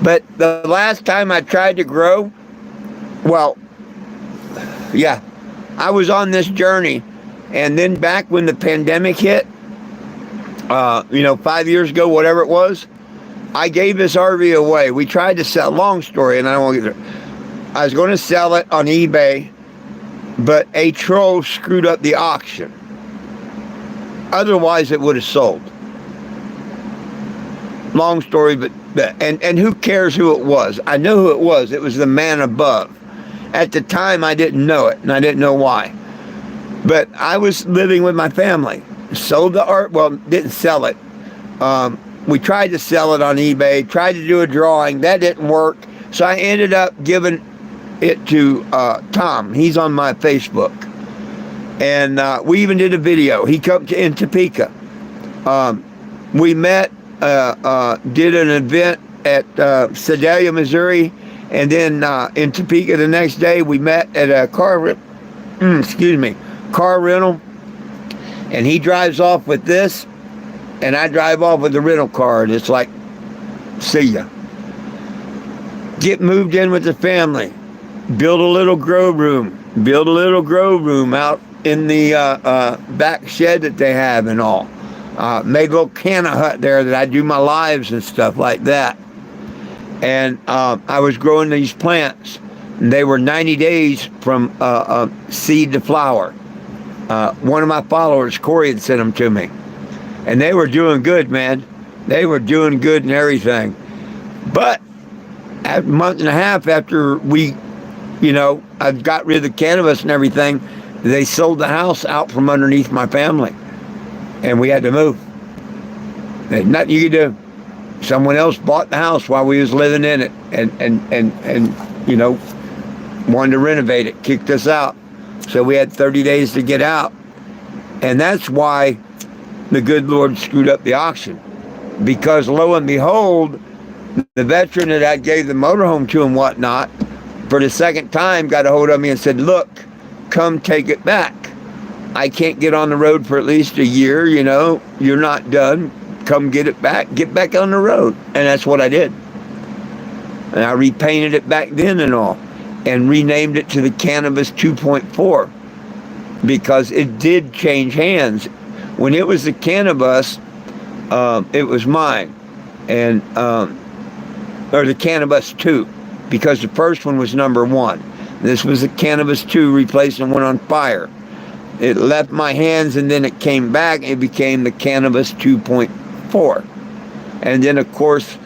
But the last time I tried to grow, well, yeah, I was on this journey. And then back when the pandemic hit, 5 years ago, whatever it was, I gave this RV away. We tried to sell, long story, and I don't want to get there. I was going to sell it on eBay, but a troll screwed up the auction. Otherwise, it would have sold. Long story, but and who cares who it was? I know who it was. It was the man above. At the time, I didn't know it, and I didn't know why. But I was living with my family. Sold the art, well, didn't sell it. We tried to sell it on eBay, tried to do a drawing. That didn't work. So I ended up giving it to Tom. He's on my Facebook. And we even did a video. He come in Topeka. We met, did an event at Sedalia, Missouri. And then in Topeka the next day, we met at a car rental. And he drives off with this, and I drive off with the rental car, and it's like, see ya. Get moved in with the family. Build a little grow room. Out in the back shed that they have and all. Made a little canna hut there that I do my lives and stuff like that. And I was growing these plants. And they were 90 days from seed to flower. One of my followers, Corey, had sent them to me. And they were doing good, man. They were doing good and everything. But a month and a half after we, I got rid of the cannabis and everything, they sold the house out from underneath my family. And we had to move. There's nothing you could do. Someone else bought the house while we was living in it and wanted to renovate it, kicked us out. So we had 30 days to get out. And that's why the good Lord screwed up the auction. Because lo and behold, the veteran that I gave the motorhome to and whatnot, for the second time got a hold of me and said, look, come take it back. I can't get on the road for at least a year, you're not done. Come get it back, get back on the road. And that's what I did. And I repainted it back then and all. And renamed it to the Cannabis 2.4 because it did change hands. When it was the Cannabis, it was mine, and or the Cannabis 2, because the first one was number 1. This was the Cannabis 2 replacing one on fire. It left my hands, and then it came back. It became the Cannabis 2.4, and then of course,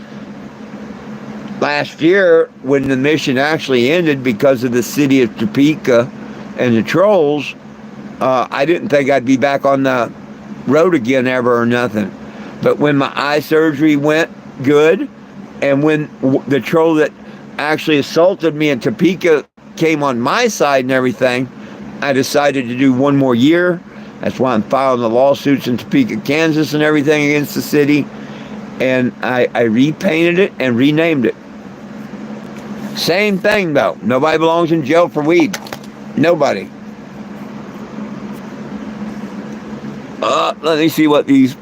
last year, when the mission actually ended because of the city of Topeka and the trolls, I didn't think I'd be back on the road again ever or nothing. But when my eye surgery went good, and when the troll that actually assaulted me in Topeka came on my side and everything, I decided to do 1 more year. That's why I'm filing the lawsuits in Topeka, Kansas and everything against the city. And I repainted it and renamed it. Same thing, though. Nobody belongs in jail for weed. Nobody. Let me see what these...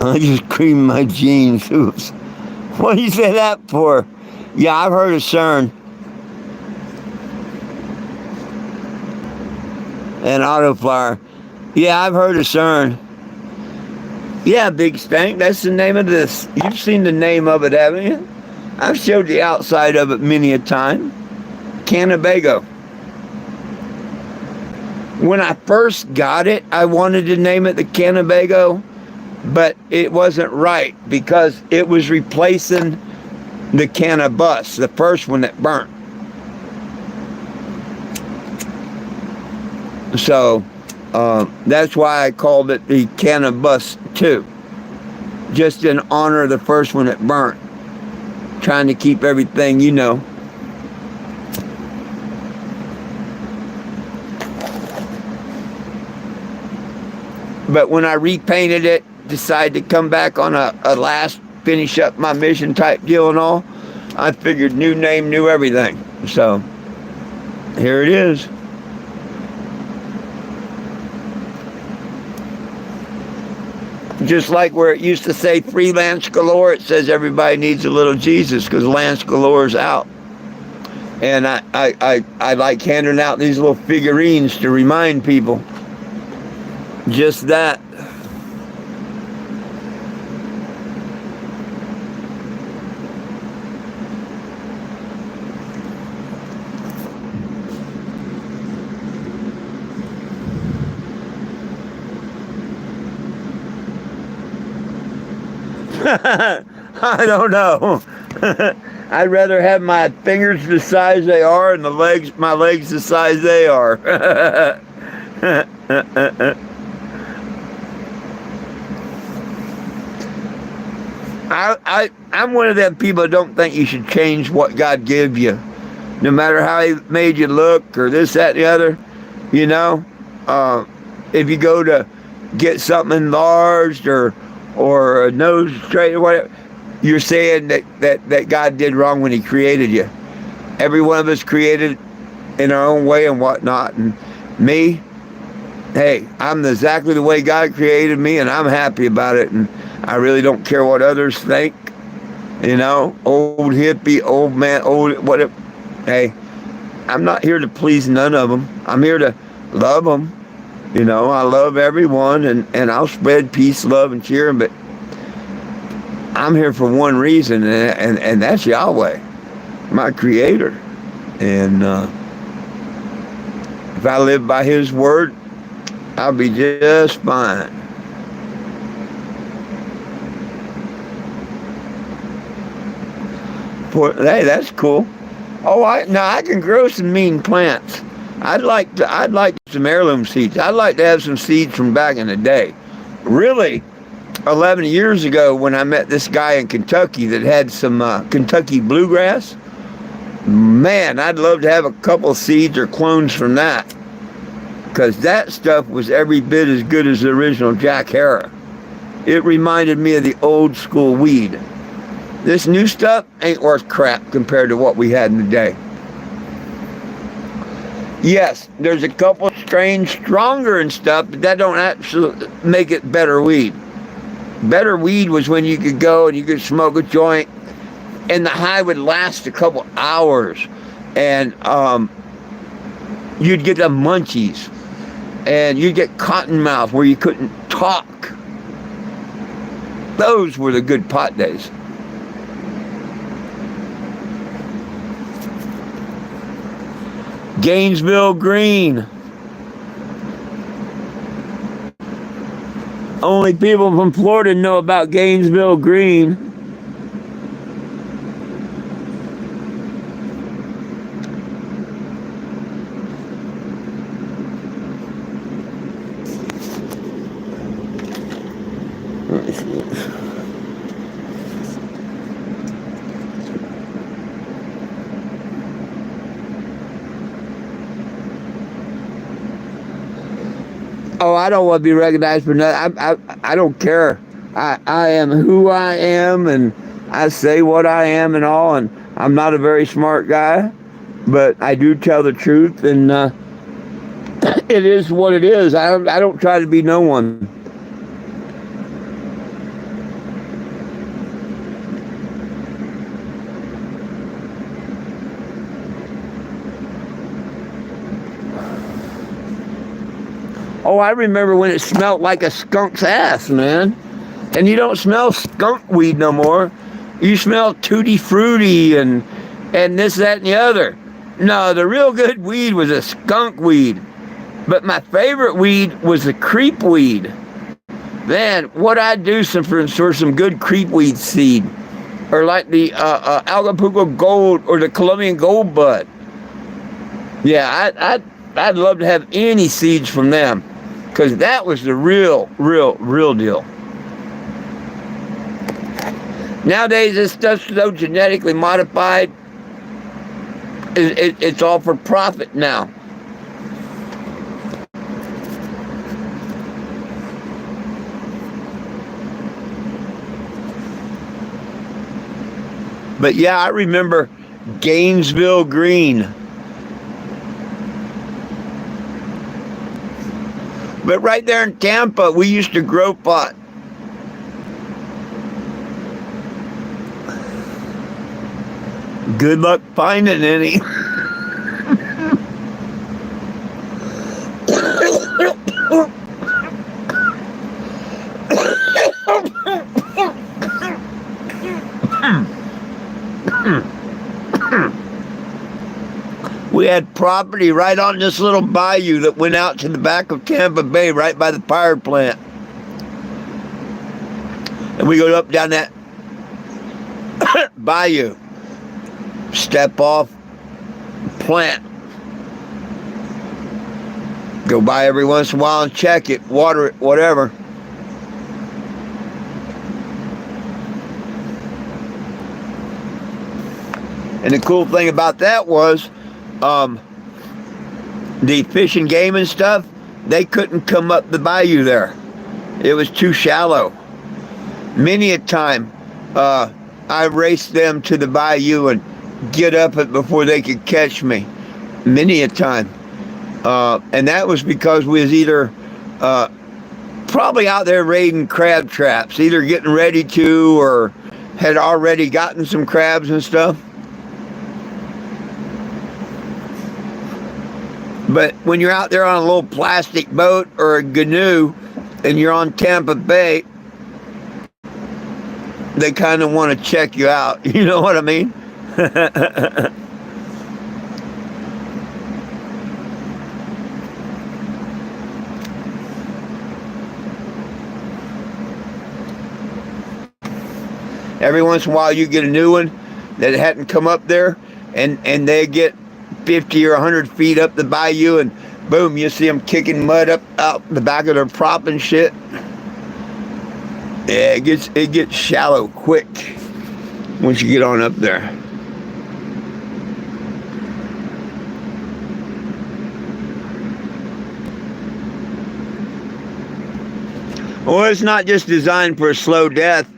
I just creamed my jeans. Oops. What do you say that for? Yeah, I've heard of CERN. And Autoflower. Yeah, I've heard of CERN. Yeah, Big Stank, that's the name of this. You've seen the name of it, haven't you? I've showed the outside of it many a time. Cannabago. When I first got it, I wanted to name it the Cannabago, but it wasn't right because it was replacing the cannabis, the first one that burnt. So that's why I called it the cannabis 2, just in honor of the first one that burnt, trying to keep everything, you know. But when I repainted it, decided to come back on a last finish up my mission type deal and all, I figured new name, new everything. So here it is. Just like where it used to say freelance galore, it says everybody needs a little Jesus, because Lance Galore's out. And I like handing out these little figurines to remind people just that. I don't know. I'd rather have my fingers the size they are and my legs the size they are. I'm one of them people that don't think you should change what God gave you, no matter how He made you look or this, that, and the other. You know, if you go to get something enlarged or a nose straight or whatever, you're saying that God did wrong when He created you. Every one of us created in our own way and whatnot. And me, hey, I'm exactly the way God created me, and I'm happy about it. And I really don't care what others think. You know, old hippie, old man, old whatever. Hey, I'm not here to please none of them. I'm here to love them. You know, I love everyone, and I'll spread peace, love, and cheer. But I'm here for one reason, and that's Yahweh, my Creator. And if I live by His word, I'll be just fine. Hey, that's cool. Oh, I can grow some mean plants. I'd like some heirloom seeds. I'd like to have some seeds from back in the day. Really, 11 years ago when I met this guy in Kentucky that had some Kentucky bluegrass. Man, I'd love to have a couple seeds or clones from that, because that stuff was every bit as good as the original Jack Herer. It reminded me of the old school weed. This new stuff ain't worth crap compared to what we had in the day. Yes, there's a couple of strains stronger and stuff, but that don't actually make it better weed. Better weed was when you could go and you could smoke a joint, and the high would last a couple hours, and you'd get the munchies, and you'd get cotton mouth where you couldn't talk. Those were the good pot days. Gainesville Green. Only people from Florida know about Gainesville Green. Oh, I don't want to be recognized for nothing. I don't care. I am who I am, and I say what I am and all, and I'm not a very smart guy, but I do tell the truth, and it is what it is. I don't try to be no one. Oh, I remember when it smelled like a skunk's ass, man. And you don't smell skunk weed no more. You smell tutti frutti and this, that, and the other. No, the real good weed was a skunk weed. But my favorite weed was the creep weed. Man, what I'd do for some good creep weed seed. or like the Acapulco Gold or the Colombian Gold Bud. Yeah, I'd love to have any seeds from them, because that was the real deal. Nowadays, this stuff's so genetically modified. It's all for profit now. But yeah, I remember Gainesville Green. But right there in Tampa, we used to grow pot. Good luck finding any. We had property right on this little bayou that went out to the back of Tampa Bay, right by the power plant. And we go up down that bayou, step off, plant. Go by every once in a while and check it, water it, whatever. And the cool thing about that was, the fish and game and stuff, they couldn't come up the bayou there. It was too shallow. Many a time, I raced them to the bayou and get up it before they could catch me. Many a time. And that was because we was either probably out there raiding crab traps, either getting ready to or had already gotten some crabs and stuff. But when you're out there on a little plastic boat or a canoe and you're on Tampa Bay, they kind of want to check you out. You know what I mean? Every once in a while you get a new one that hadn't come up there, and they get 50 or 100 feet up the bayou, and boom, you see them kicking mud up out the back of their prop and shit. Yeah, it gets shallow quick once you get on up there. Well, it's not just designed for a slow death.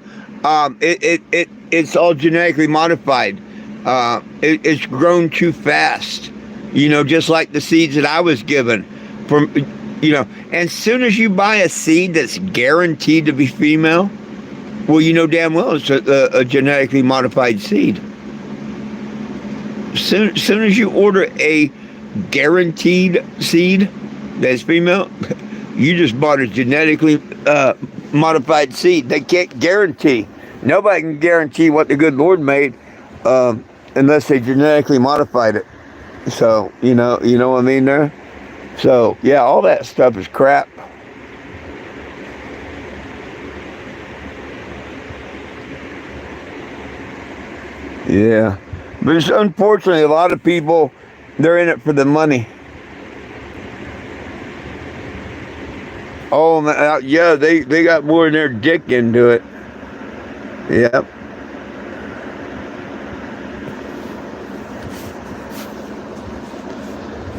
It's all genetically modified. It's grown too fast, just like the seeds that I was given from, and as soon as you buy a seed that's guaranteed to be female, well, you know damn well it's a genetically modified seed. Soon as you order a guaranteed seed that's female, you just bought a genetically modified seed. They can't guarantee. Nobody can guarantee what the good Lord made, unless they genetically modified it. So, you know what I mean there? So, yeah, all that stuff is crap. Yeah. But it's unfortunately, a lot of people, they're in it for the money. Oh, yeah, they got more than their dick into it. Yep.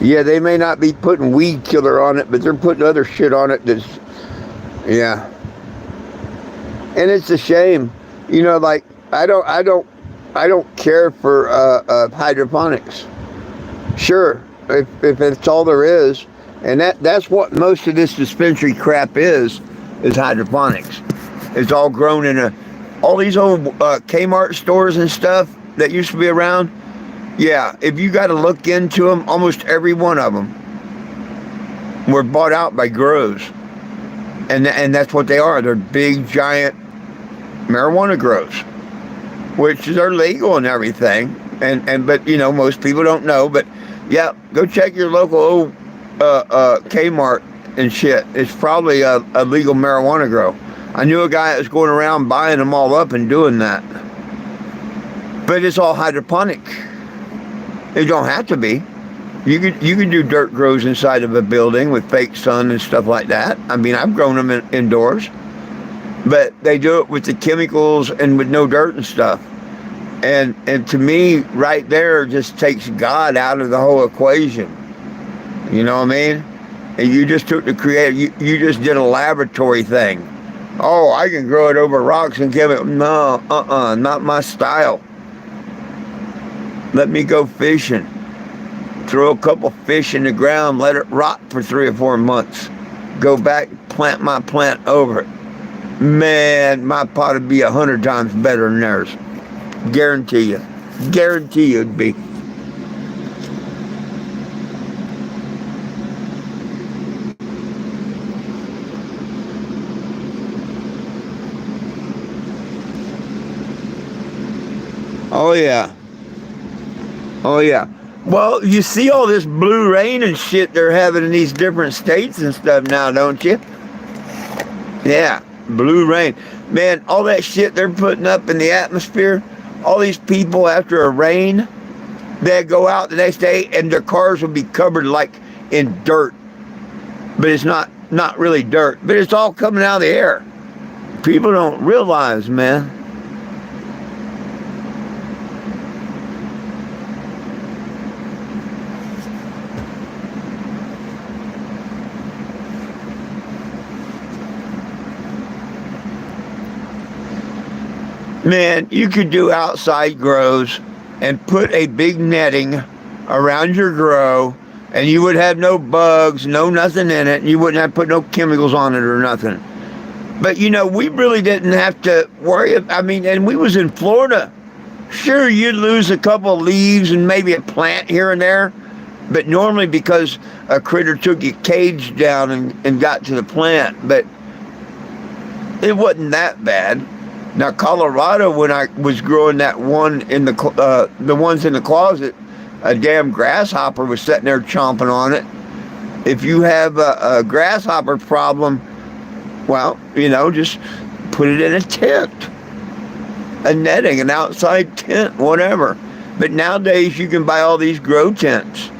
Yeah, they may not be putting weed killer on it, but they're putting other shit on it that's, yeah. And it's a shame. Like, I don't care for hydroponics. Sure, if it's all there is, and that's what most of this dispensary crap is hydroponics. It's all grown in all these old Kmart stores and stuff that used to be around. Yeah, if you got to look into them, almost every one of them were bought out by grows. And that's what they are. They're big, giant marijuana grows, which are legal and everything. But, most people don't know. But, yeah, go check your local old Kmart and shit. It's probably a legal marijuana grow. I knew a guy that was going around buying them all up and doing that. But it's all hydroponic. It don't have to be. You can do dirt grows inside of a building with fake sun and stuff like that. I mean, I've grown them indoors, but they do it with the chemicals and with no dirt and stuff. And to me, right there, just takes God out of the whole equation. You know what I mean? And you just took the creative. You just did a laboratory thing. Oh, I can grow it over rocks and give it. No, not my style. Let me go fishing. Throw a couple fish in the ground, let it rot for 3 or 4 months. Go back, plant my plant over it. Man, my pot would be 100 times better than theirs. Guarantee you. Guarantee you it'd be. Oh, yeah. Oh, yeah. Well, you see all this blue rain and shit they're having in these different states and stuff now, don't you? Yeah, blue rain. Man, all that shit they're putting up in the atmosphere, all these people after a rain, they go out the next day and their cars will be covered like in dirt. But it's not really dirt, but it's all coming out of the air. People don't realize, man. Man, you could do outside grows and put a big netting around your grow, and you would have no bugs, no nothing in it, and you wouldn't have to put no chemicals on it or nothing. But, you know, we really didn't have to worry. I mean, and we was in Florida. Sure, you'd lose a couple of leaves and maybe a plant here and there, but normally because a critter took your cage down and got to the plant, but it wasn't that bad. Now, Colorado, when I was growing that one in the ones in the closet, a damn grasshopper was sitting there chomping on it. If you have a grasshopper problem, well, you know, just put it in a tent, a netting, an outside tent, whatever. But nowadays, you can buy all these grow tents,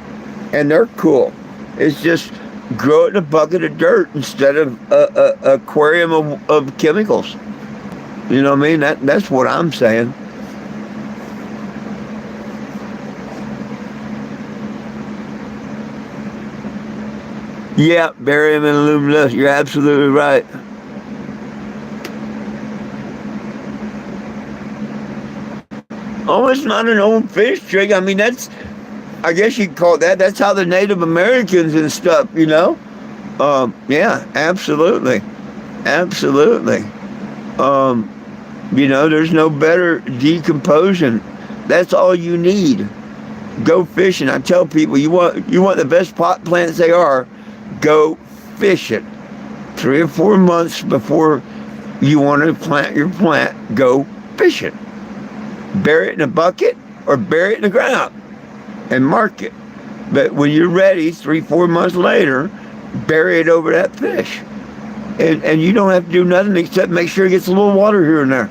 and they're cool. It's just grow it in a bucket of dirt instead of an aquarium of chemicals. You know what I mean? That's what I'm saying. Yeah, barium and aluminum. You're absolutely right. Oh, it's not an old fish trick. I mean, I guess you'd call that's how the Native Americans and stuff, you know? Yeah, absolutely. Absolutely. You know, there's no better decomposition. That's all you need. Go fishing. I tell people, you want the best pot plants they are, go fish it. 3 or 4 months before you want to plant your plant, go fish it. Bury it in a bucket or bury it in the ground and mark it. But when you're ready, 3, 4 months later, bury it over that fish. And you don't have to do nothing except make sure it gets a little water here and there.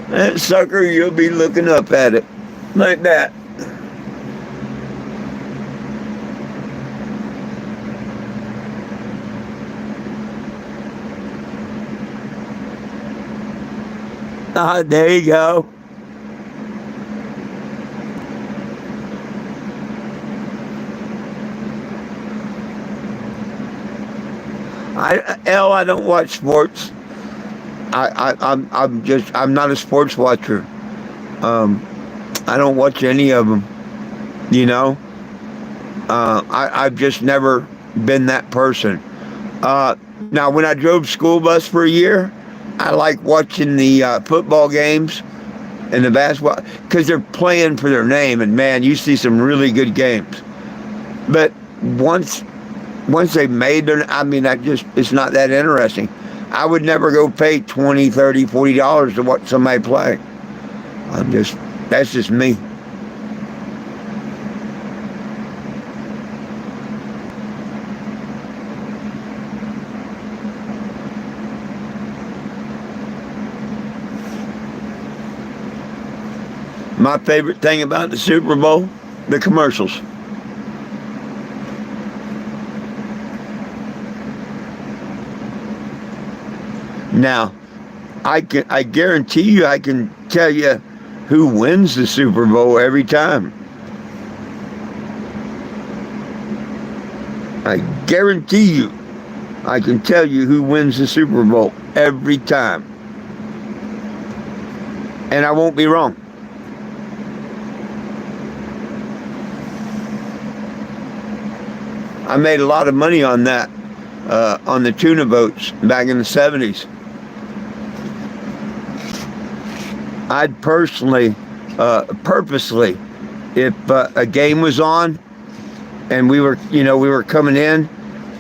That sucker, you'll be looking up at it like that. There you go. I don't watch sports. I'm not a sports watcher. I don't watch any of them. You know, I've just never been that person. Now, when I drove school bus for a year, I like watching the football games and the basketball because they're playing for their name. And man, you see some really good games. But once they made their, I mean, it's not that interesting. I would never go pay $20, $30, $40 to watch somebody play. That's just me. My favorite thing about the Super Bowl, the commercials. Now, I guarantee you, I can tell you who wins the Super Bowl every time. I guarantee you, I can tell you who wins the Super Bowl every time. And I won't be wrong. I made a lot of money on that, on the tuna boats back in the 70s. I'd personally, purposely, if a game was on and we were coming in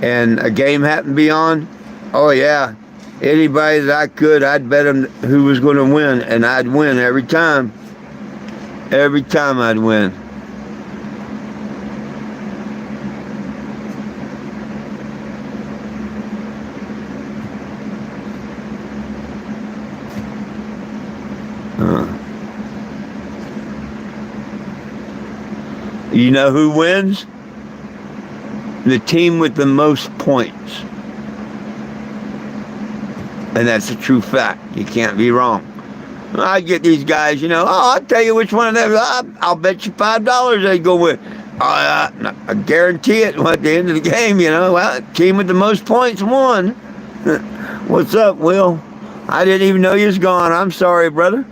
and a game happened to be on, oh yeah, anybody that I could, I'd bet them who was going to win, and I'd win every time. Every time I'd win. You know who wins? The team with the most points. And that's a true fact. You can't be wrong. I get these guys, I'll tell you which one of them, I'll bet you $5 they go win. I guarantee it at the end of the game, well, team with the most points won. What's up, Will? I didn't even know you was gone. I'm sorry, brother.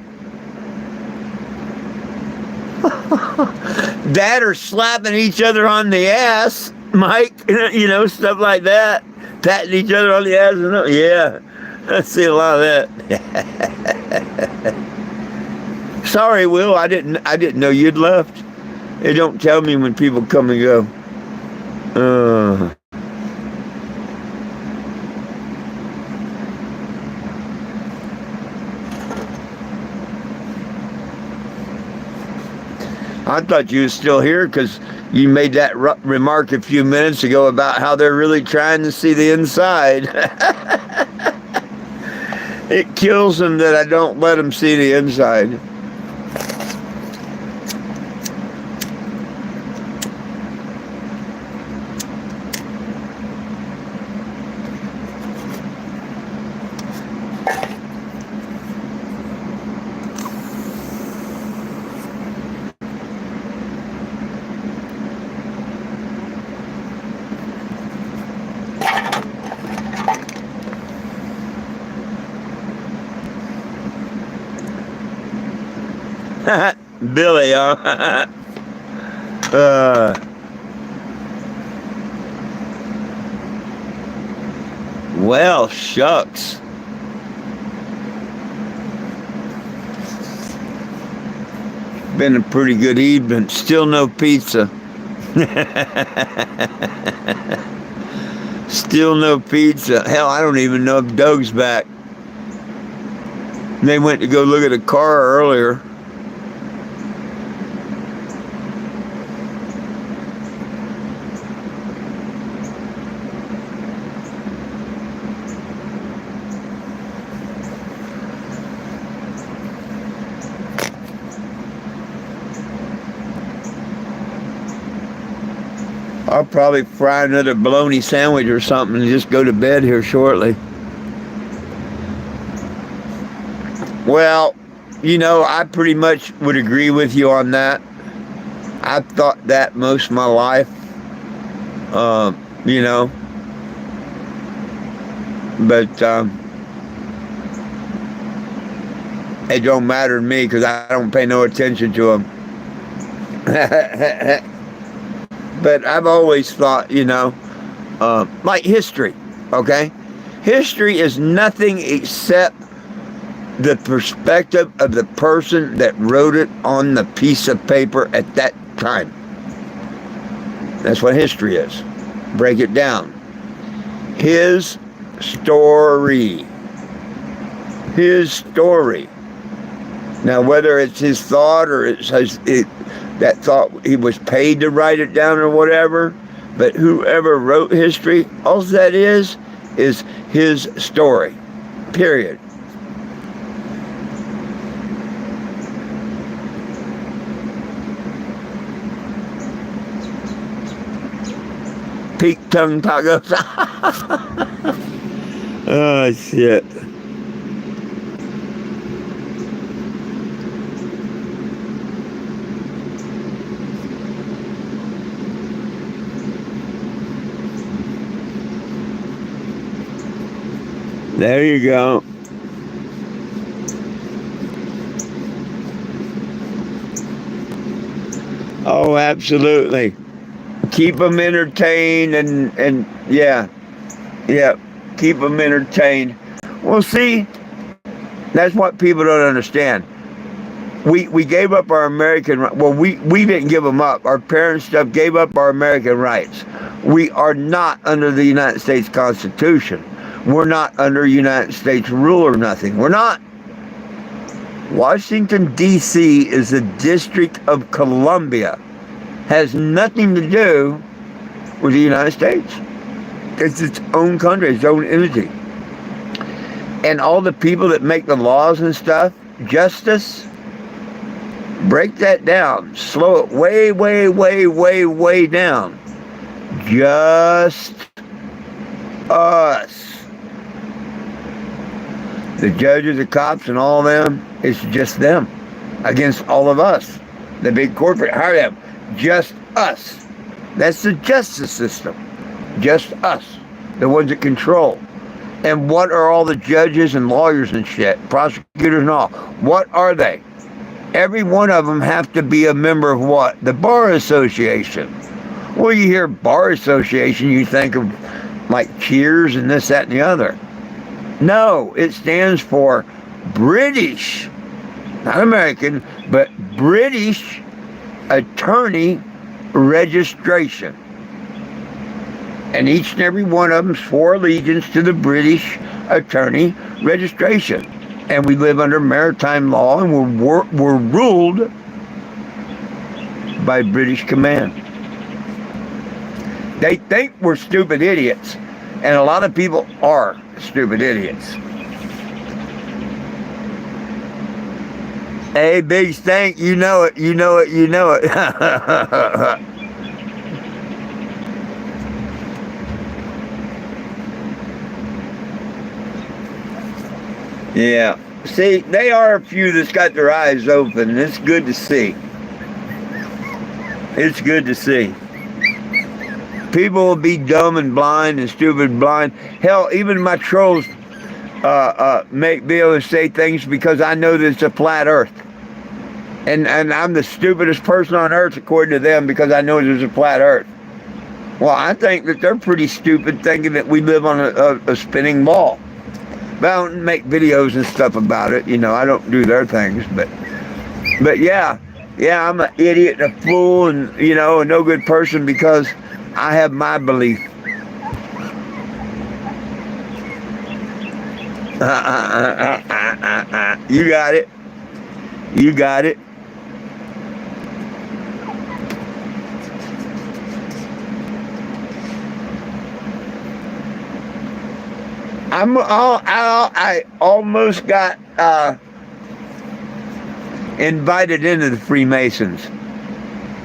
That or slapping each other on the ass, Mike, stuff like that. Patting each other on the ass. Yeah, I see a lot of that. Sorry, Will, I didn't know you'd left. They don't tell me when people come and go. I thought you were still here because you made that remark a few minutes ago about how they're really trying to see the inside. It kills them that I don't let them see the inside. Billy, huh? Well, shucks. Been a pretty good evening. Still no pizza. Still no pizza. Hell, I don't even know if Doug's back. They went to go look at a car earlier. I'll probably fry another bologna sandwich or something and just go to bed here shortly. Well, I pretty much would agree with you on that. I've thought that most of my life, but it don't matter to me because I don't pay no attention to them. But I've always thought, like history, okay? History is nothing except the perspective of the person that wrote it on the piece of paper at that time. That's what history is. Break it down. His story. His story. Now, whether it's his thought or that thought he was paid to write it down or whatever, but whoever wrote history, all that is his story. Period. Peak tongue tacos. Oh, shit. There you go. Oh, absolutely. Keep them entertained and yeah, keep them entertained. Well, see, that's what people don't understand. We gave up our American, well, we didn't give them up. Our parents stuff gave up our American rights. We are not under the United States Constitution. We're not under United States rule or nothing. We're not. Washington, D.C. is the District of Columbia. Has nothing to do with the United States. It's its own country, its own entity. And all the people that make the laws and stuff, justice, break that down. Slow it way, way, way, way, way down. Just us. The judges, the cops, and all of them, it's just them against all of us. The big corporate, hire them. Just us. That's the justice system. Just us. The ones that control. And what are all the judges and lawyers and shit, prosecutors and all? What are they? Every one of them have to be a member of what? The Bar Association. Well, you hear Bar Association, you think of like Cheers and this, that, and the other. No, it stands for British, not American, but British Attorney Registration. And each and every one of them swore allegiance to the British Attorney Registration. And we live under maritime law, and we're ruled by British command. They think we're stupid idiots, and a lot of people are stupid idiots. Hey, Big Stank, you know it, you know it, you know it. Yeah. See, they are a few that's got their eyes open, and it's good to see. It's good to see. People will be dumb and blind and stupid and blind. Hell, even my trolls may be able to say things because I know that it's a flat earth. And I'm the stupidest person on earth according to them because I know there's a flat earth. Well, I think that they're pretty stupid thinking that we live on a spinning ball. But I don't make videos and stuff about it. You know, I don't do their things. But yeah, I'm an idiot and a fool and, you know, a no good person because I have my belief. You got it. You got it. I almost got invited into the Freemasons.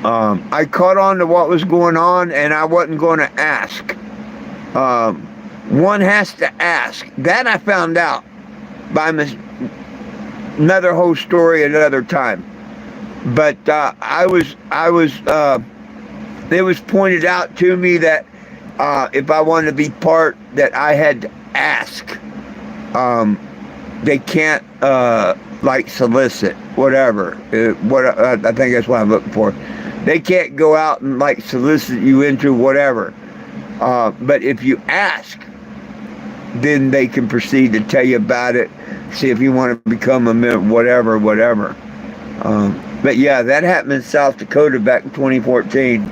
I caught on to what was going on, and I wasn't going to ask. One has to ask. That I found out by another whole story another time. But it was pointed out to me that if I wanted to be part, that I had to ask. They can't like solicit, whatever. I think that's what I'm looking for. They can't go out and like solicit you into whatever. But if you ask, then they can proceed to tell you about it. See if you want to become a member, whatever. But yeah, that happened in South Dakota back in 2014.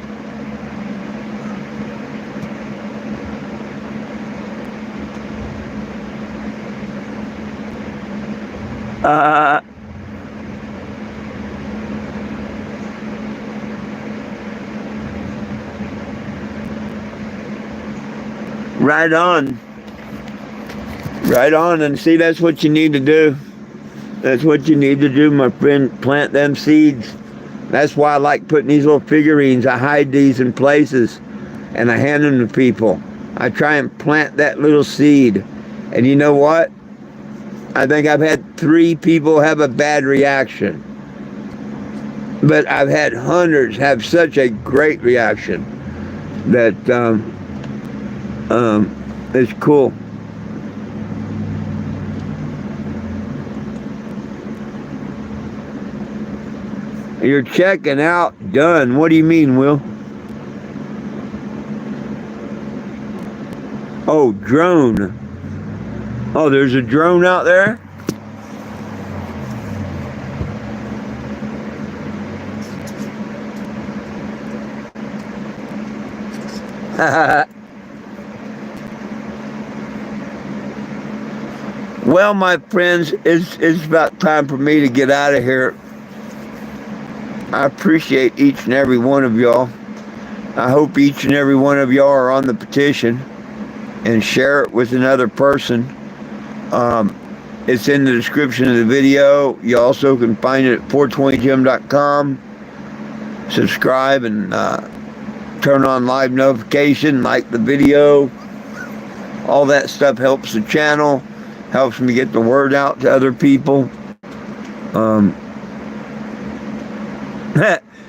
Right on. Right on, and see, that's what you need to do. That's what you need to do, my friend. Plant them seeds. That's why I like putting these little figurines. I hide these in places. and I hand them to people. I try and plant that little seed. And you know what? I think I've had 3 people have a bad reaction. But I've had hundreds have such a great reaction that it's cool. You're checking out. Done. What do you mean, Will? Oh, drone. Oh, there's a drone out there? Well, my friends, it's about time for me to get out of here. I appreciate each and every one of y'all. I hope each and every one of y'all are on the petition and share it with another person. It's in the description of the video. You also can find it at 420gym.com. Subscribe and turn on live notification, like the video. All that stuff helps the channel, helps me get the word out to other people.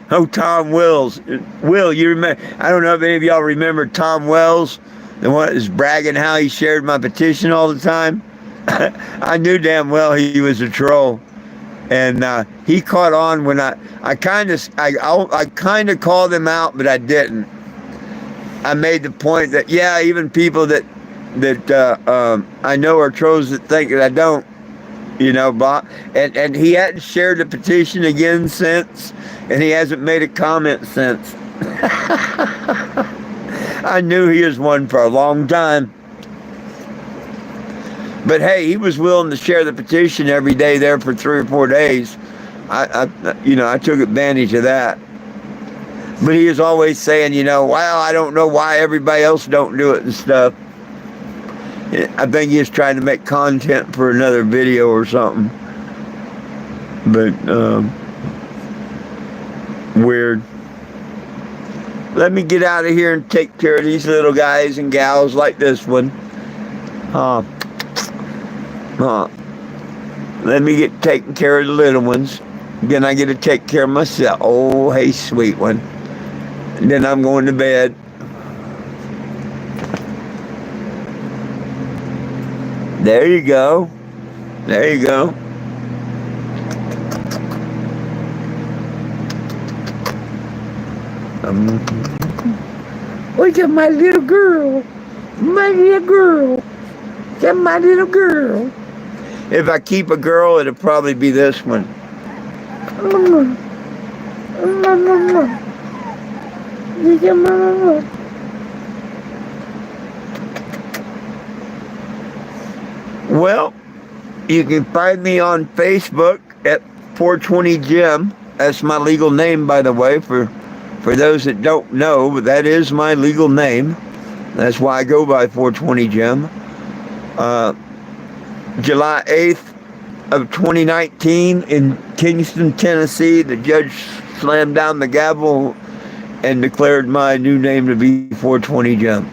Oh, Tom Wells. Will, you remember? I don't know if any of y'all remember Tom Wells, the one that was bragging how he shared my petition all the time. I knew damn well he was a troll, and he caught on when I kind of called him out, but I didn't. I made the point that even people that I know are trolls that think that I don't. Bob, and he hadn't shared the petition again since, and he hasn't made a comment since. I knew he was one for a long time. But hey, he was willing to share the petition every day there for 3 or 4 days. I took advantage of that. But he is always saying, well, I don't know why everybody else don't do it and stuff. I think he's trying to make content for another video or something. But, weird. Let me get out of here and take care of these little guys and gals like this one. Let me get taking care of the little ones. Then I get to take care of myself. Oh, hey, sweet one. And then I'm going to bed. There you go. There you go. Look at my little girl. My little girl. Get my little girl. If I keep a girl, it'll probably be this one. Well, you can find me on Facebook at 420 Gym. That's my legal name, by the way, for those that don't know, but that is my legal name. That's why I go by 420 Gym. July 8th of 2019 in Kingston, Tennessee, the judge slammed down the gavel and declared my new name to be 420 Gym.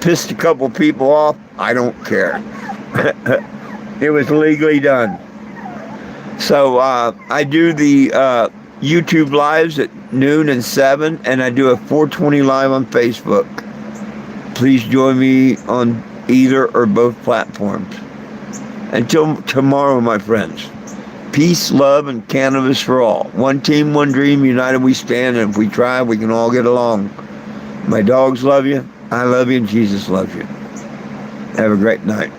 Pissed a couple people off. I don't care. It was legally done. So I do the YouTube lives at noon and 7, and I do a 420 live on Facebook. Please join me on either or both platforms. Until tomorrow, my friends, peace, love, and cannabis for all. One team, one dream, united we stand, and if we try, we can all get along. My dogs love you, I love you, and Jesus loves you. Have a great night.